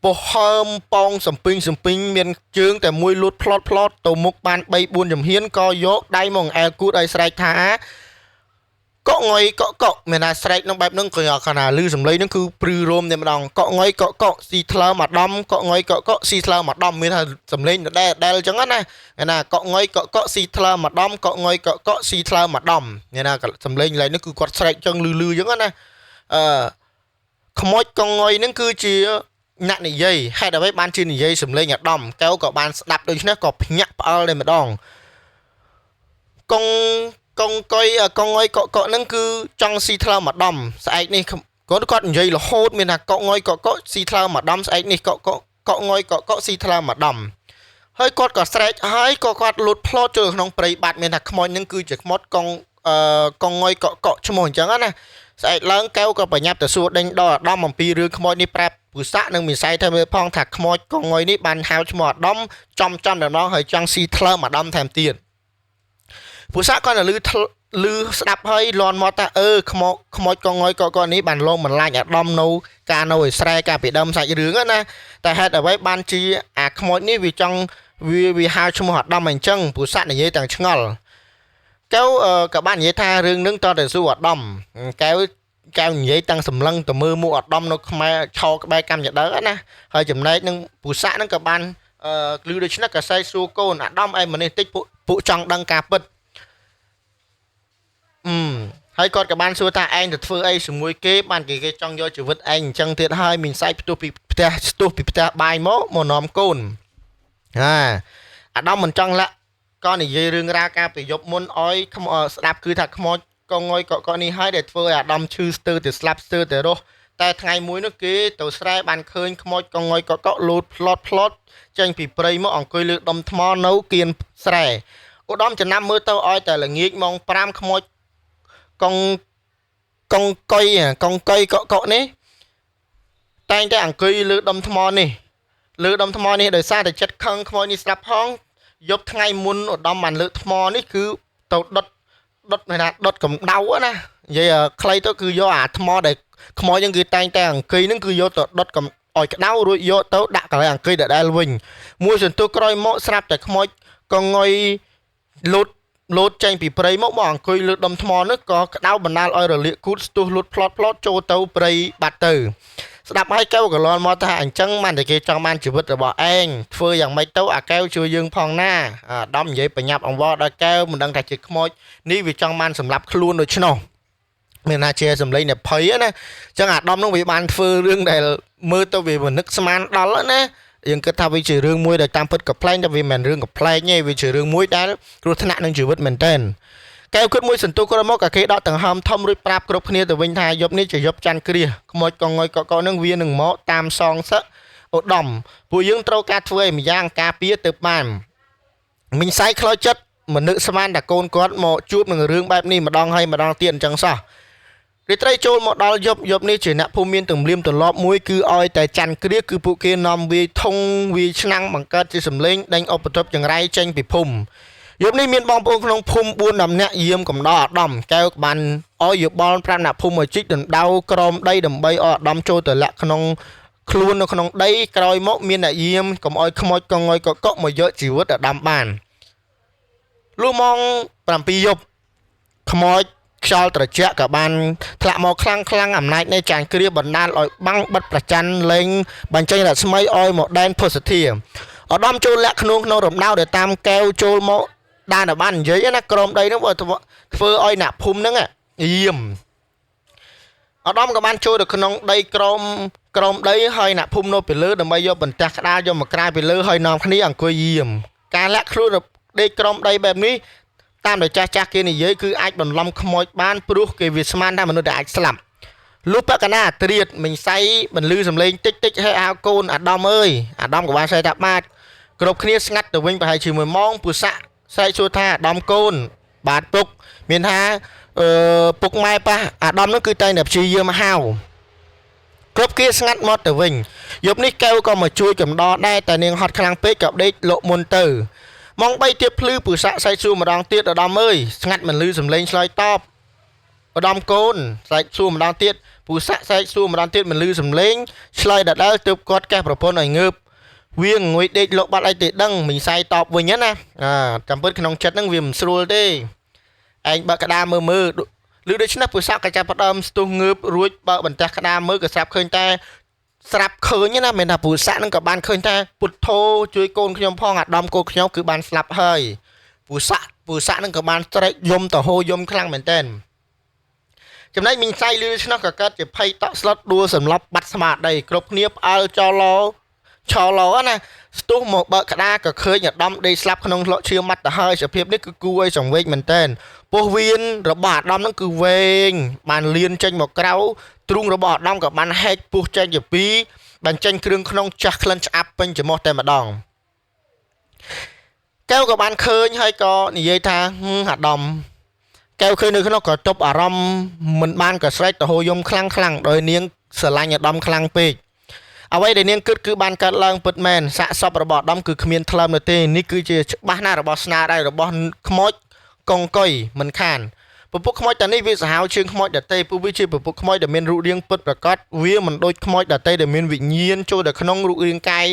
ពោះហើមប៉ងសំពីងមានជើងតែមួយលូតផ្លត់ទៅមុខបាន3 4ចំហៀនក៏យកដៃមកអែលគូតឲ្យស្រែកថាកក់ងុយកក់មានថាស្រែកនឹងបែបហ្នឹងក៏ខណាឮសំឡេងហ្នឹងគឺព្រឺរោមតែម្ដងកក់ងុយកក់ស៊ីថ្លើមកដំកក់ងុយកក់ស៊ីថ្លើមកដំមានថាសំឡេងដែលអញ្ចឹងណាគេណាកក់ងុយកក់ស៊ីថ្លើមកដំកក់ងុយកក់ស៊ីថ្លើមកដំមានថាសំឡេងឡើងនេះគឺគាត់ស្រែកចឹងលឺអញ្ចឹងណាខ្មោចកក់ងុយហ្នឹងគឺជាអ្នកនិយាយហេតុអ្វីបានជានិយាយសំឡេងអាដាមកែវក៏បានស្ដាប់ដូច្នេះក៏ភ្ញាក់ផ្អើលតែម្ដងកងកុយកងុយកក់ហ្នឹងគឺចង់ស៊ីថ្លើមកដំស្អែកនេះគាត់និយាយរហូតមានថាកក់ងុយកក់ស៊ីថ្លើមកដំស្អែកនេះកក់ងុយកក់ស៊ីថ្លើមកដំហើយគាត់ក៏ស្រែកហើយក៏គាត់លូតផ្លោតចូលក្នុងព្រៃបាត់មានថាខ្មោចហ្នឹងគឺជាខ្មោចកងងុយកក់ឈ្មោះអញ្ចឹងណាស្អែកឡើងកែវក៏ប្រញាប់ទៅសួរដេញដល់អាដាមអំពីរឿងខ្មោចនេះប្រាប់ពុសានិងមានស័យថាមើលផងថាខ្មោចកងុយនេះបានហៅឈ្មោះអាដាមចំតែម្ដងហើយចង់ស៊ីថ្លើមអាដាមថែមទៀតពុសាក៏លឺស្ដាប់ហើយលន់មកថាខ្មោចកងុយកក់នេះបានលងបន្លាចអាដាមនៅការនៅឲ្យស្រែការពីដើមសាច់រឿងណាតែហេតុអ្វីបានជាអាខ្មោចនេះវាចង់វាហៅឈ្មោះអាដាមអញ្ចឹងពុសានិយាយទាំងឆ្ងល់កែវក៏បាននិយាយថារឿងនឹងតតែសួរអាដាមកែវនិយាយតាំងសម្លឹងទៅមើលមុខអាដាមនៅខ្មែរឆោក្បែរកម្មយដៅណាហើយចំណែកនឹងពុសានឹងក៏បានឮដូច្នេះក៏សែកសួរកូនអាដាមឯម្នេះតិចពួកចង់ដឹងការពិតហើយគាត់ក៏បានសួរថាឯងទៅធ្វើអីជាមួយគេបានគេចង់យកជីវិតឯងអញ្ចឹងទៀតហើយមានសែកផ្ទុះពីផ្ទះបាយមកនាំកូនអាដាមមិនចង់លាក់ក៏និយាយរឿងរ៉ាវការប្រយុទ្ធមុនឲ្យស្ដាប់គឺថាខ្មោចកងុយកក់នេះហើយដែលធ្វើឲ្យអាដាមឈឺស្ទើរតែស្លាប់ស្ទើរតែរស់តែថ្ងៃមួយនោះគេទៅស្រែបានឃើញខ្មោចកងុយកក់លូតផ្លត់ចេញពីព្រៃមកអង្គុយលើដុំថ្មនៅគៀនស្រែឧត្តមចំណាំមើលទៅឲ្យតែល្ងាចម៉ោង5ខ្មោចកងកុយកក់នេះតែងតែអង្គុយលើដុំថ្មនេះដោយសារតែចិត្តខឹងខ្មោចនេះស្រាប់ផងយប់ថ្ងៃមុនឧត្តមបានលើកថ្មនេះគឺទៅដុតកម្ដៅណានិយាយខ្លីទៅគឺយកអាថ្មដែលខ្មោចហ្នឹងគឺតែងតែអង្គុយហ្នឹងគឺយកទៅដុតឲ្យក្ដៅរួចយកទៅដាក់កន្លែងអង្គុយដដែលវិញមួយសន្ទុះក្រោយមកស្រាប់តែខ្មោចកងុយលូតចេញពីព្រៃមកអង្គុយលើដុំថ្មនោះក៏ក្ដៅបណ្ដាលឲ្យរលាកគូតស្ទុះលូតផ្លត់ចូលទៅព្រៃបាត់ទៅស្ដាប់ហើយកែវក៏លន់មកថាអញ្ចឹងបានតែគេចង់បានជីវិតរបស់ឯងធ្វើយ៉ាងម៉េចទៅអាកែវជួយយើងផងណាអាដាមនិយាយបញ្ញាប់អង្វរដល់កែវមិនដឹងថាជាខ្មោចនេះវាចង់បានសម្លាប់ខ្លួនដូច្នោះ មានណាជាសម្លេងអ្នកភ័យណាចឹងអាដាមនឹងវាបានធ្វើរឿងដែលមើលទៅវាមិននឹកស្មានដល់ណាយើងគិតថាវាជារឿងមួយដែលតាមពិតកំ pl ែងតែវាមិនមែនរឿងកំ pl ែងទេវាជារឿងមួយដែលគ្រោះថ្នាក់នឹងជីវិតមែនតើកែវគិតមួយសន្ទុះក្រោយមកក៏គេដកដង្ហើមធំរួចប្រាប់គ្រប់គ្នាទៅវិញថាយប់នេះជាយប់ច័ន្ទគ្រាសខ្មោចកងងុយកកនឹងវានឹងមកតាមសងសឹកឧត្តមពួកយើងត្រូវការធ្វើឲ្យម្យ៉ាងការពារទៅបានមិញសៃខ្លោចចិត្តមនុស្សស្មានតែកូនគាត់មកជួបនឹងរឿងបែបនេះម្ដងហើយម្ដងទៀតអញ្ចឹងសោះរាត្រីចូលមកដល់យប់នេះជាអ្នកភូមិមានទំនៀមទម្លាប់មួយគឺឲ្យតែច័ន្ទគ្រាសគឺពួកគេនាំវាយធុងវាយឆ្នាំងបង្កើតជាសម្លេងដេញឧបទ្រពចង្រៃចេញពីភូមិយប់នេះមានបងប្អូនក្នុងភូមិ4-10នាក់យាមកំដរអាដាមកែវបានឲ្យយោបល់5អ្នកភូមិឲ្យជីកដណ្ដៅក្រោមដីដើម្បីឲ្យអាដាមចូលទៅលាក់ក្នុងខ្លួននៅក្នុងដីក្រោយមកមានអ្នកយាមកុំឲ្យខ្មោចកងងុយកកមកយកជីវិតអាដាមបានលុះម៉ោង7យប់ខ្មោចខ្យល់ត្រជាក់ក៏បានធ្លាក់មកខ្លាំងអំណាចនៃចានគ្រាបណ្ដាលឲ្យបាំងបិទប្រច័ណ្ឌលេងបញ្ចេញរស្មីឲ្យមកដែនភុសធាអាដាមចូលលាក់ក្នុងរំដៅដែលតាមកែវចូលមកដានបាននិយាយណាក្រមដីហ្នឹងធ្វើឲ្យអ្នកភូមិហ្នឹងយាមអាដាមក៏បានចូលទៅក្នុងដីក្រមដីហើយអ្នកភូមិនៅពីលើដើម្បីយកបន្ទះក្តារយកមកក្រាយពីលើហើយនាំគ្នាអង្គុយយាមការលាក់ខ្លួនដេកក្រមដីបែបនេះតាមដែលចាស់គេនិយាយគឺអាចបន្លំខ្មោចបានព្រោះគេវាស្មានថាមនុស្សដែលអាចស្លាប់លុះបកណាត្រៀតមិញសៃបន្លឺសំឡេងតិចហើយហៅកូនអាដាមអើយអាដាមក៏បានសៃថាបាទគ្រប់គ្នាស្ងាត់ទៅវិញប្រហែលជា1ម៉ោងពុស័កសៃសួរថាអាដាមកូនបាទពុកមានថាពុកម៉ែប៉ះអាដាមនោះគឺតែតែព្យាយាមហៅគ្រប់គ្នាស្ងាត់មកទៅវិញយប់នេះកែវក៏មកជួយកំដរដែរតែនាងហត់ខ្លាំងពេកក៏ដេកលក់មុនទៅម៉ោង3ទៀតភ្លឺពុស័កសែកសួរម្ដងទៀតអាដាមអើយស្ងាត់មិនលឺសំឡេងឆ្លើយតបអាដាមកូនសែកសួរម្ដងទៀតពុស័កសែកសួរម្ដងទៀតមិនលឺសំឡេងឆ្លើយដដែលទើបគាត់កេះប្រពន្ធឲ្យងើបវាងុយដេកលោកបាត់អីទេដឹងមិញសៃតបវិញណាចាំពិតក្នុងចិត្តហ្នឹងវាមិនស្រួលទេឯងបើកក្តារមើលឬដូច្នេះពុស័កក៏ចាប់ផ្ដើមស្ទុះងើបរួចបើបន្ទះក្តារមើលក៏ស្រាប់ឃើញតែស្រាប់ឃើញណាមិនថាពុស័កហ្នឹងក៏បានឃើញថាពុទ្ធោជួយកូនខ្ញុំផងអាដាមកូនខ្ញុំគឺបានស្លាប់ហើយពុស័កហ្នឹងក៏បានស្រែកយំទៅហូរយំខ្លាំងមែនទែនចំណែកមិញសៃលឺឆ្នោះក៏កើតជាភ័យតក់ស្លុតដួលសម្លាប់បាត់ស្មារតីគ្រប់គ្នាផ្អើលចោលឆោឡោណាស្ទុះមកបើកក្តារក៏ឃើញអាដាមដេកស្លាប់ក្នុងលោកឈាមមាត់ទៅហើយសភាពនេះគឺគួរឲ្យសង្វេគមែនតើពោះវៀនរបស់អាដាមហ្នឹងគឺវែងបានលៀនចេញមកក្រៅទ្រូងរបស់អាដាមក៏បានហែកពោះចេញជាពីរបញ្ចេញគ្រឿងក្នុងចាស់ក្លិនឆ្អាប់ពេញច្រមុះតែម្ដងកែវក៏បានឃើញហើយក៏និយាយថាអាដាមកែវឃើញនៅក្នុងក៏ទប់អារម្មណ៍មិនបានក៏ស្រែកទៅហូរយំខ្លាំងដោយនាងស្រឡាញ់អាដាមខ្លាំងពេកអ្វីដែលនាងគិតគឺបានកើតឡើងពិតមែនសាកសពរបស់អាដាមគឺគ្មានថ្លើមនោះទេនេះគឺជាច្បាស់ណាស់របស់ស្នាដៃរបស់ខ្មោចកងកុយមិនខានពពុះខ្មោចតានេះវាសាហាវជាងខ្មោចដតេពួកវាជាពពុះខ្មោចដែលមានរូបរាងពិតប្រាកដវាមិនដូចខ្មោចដតេដែលមានវិញ្ញាណចូលទៅក្នុងរូបរាងកាយ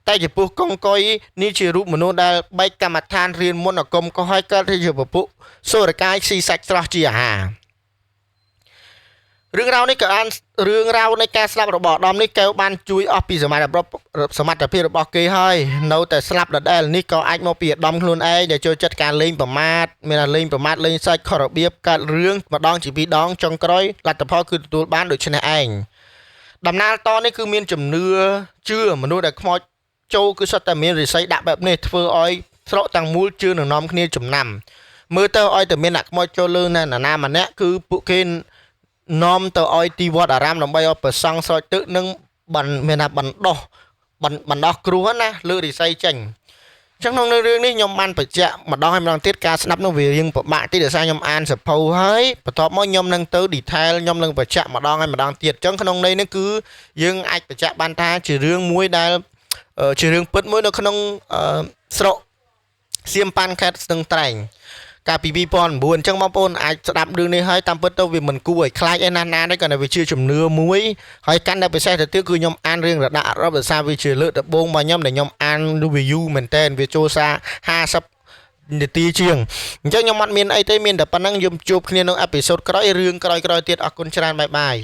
តែចំពោះកងកុយនេះជារូបមនុស្សដែលបែកកម្មដ្ឋានរៀនមុនអកុំក៏ហើយកើតជាពពុះសូរកាយស៊ីសាច់ស្រស់ជាអាហាររឿងរ៉ាវនេះក៏អានរឿងរ៉ាវនៃការស្លាប់របស់អាដាមនេះកែវបានជួយអស់ពីសមត្ថភាពរបស់គេហើយនៅតែស្លាប់ដដែលនេះក៏អាចមកពីអាដាមខ្លួនឯងដែលចូលចិត្តការលេងប្រមាថមានតែលេងប្រមាថលេងសាច់ខុសរបៀបកើតរឿងម្ដងជាពីរដងចុងក្រោយលទ្ធផលគឺទទួលបានដូចនេះឯងដំណើរតនេះគឺមានជំនឿជឿមនុស្សដែលខ្មោចចូលគឺសុទ្ធតែមានរិស័យដាក់បែបនេះធ្វើឲ្យស្រកទាំងមូលជឿនឹងនាំគ្នាចំណាំមើលទៅឲ្យតែមានអ្នកខ្មោចចូលលើណាម្នាក់គឺពួកគេនាំទៅឲ្យទីវត្តអារាមដើម្បីឲ្យប្រសង់ស្រោចទឹកនឹងមានថាបណ្ដោះគ្រោះណាលើរិស័យចេញអញ្ចឹងក្នុងរឿងនេះខ្ញុំបានបញ្ជាក់ម្ដងហើយម្ដងទៀតការស្ដាប់នោះវារៀងពិបាកតិចដោយសារខ្ញុំអានសភៅហើយបន្ទាប់មកខ្ញុំនឹងទៅ detail ខ្ញុំនឹងបញ្ជាក់ម្ដងហើយម្ដងទៀតអញ្ចឹងក្នុងន័យនេះគឺយើងអាចបញ្ជាក់បានថាជារឿងមួយដែលជារឿងពិតមួយនៅក្នុងស្រុកសៀមប៉ាន់ខេត្តស្ទឹងត្រែងកាលពី2009អញ្ចឹងបងប្អូនអាចស្ដាប់រឿងនេះហើយតាមពិតទៅវាមិនគួរឲ្យខ្លាចឯណាទេគាត់តែវាជាជំនឿមួយហើយកាន់តែពិសេសទៅទៀតគឺខ្ញុំអានរឿងរដាក់រ៉បដោយសារវាជាលើកដំបូងរបស់ខ្ញុំដែលខ្ញុំអានវាយូរមែនតើវាចូលសារ50នាទីជាងអញ្ចឹងខ្ញុំអត់មានអីទេមានតែប៉ុណ្្នឹងយើងជួបគ្នានៅអេពីសូតក្រោយរឿងក្រោយទៀតអរគុណច្រើនបាយបាយ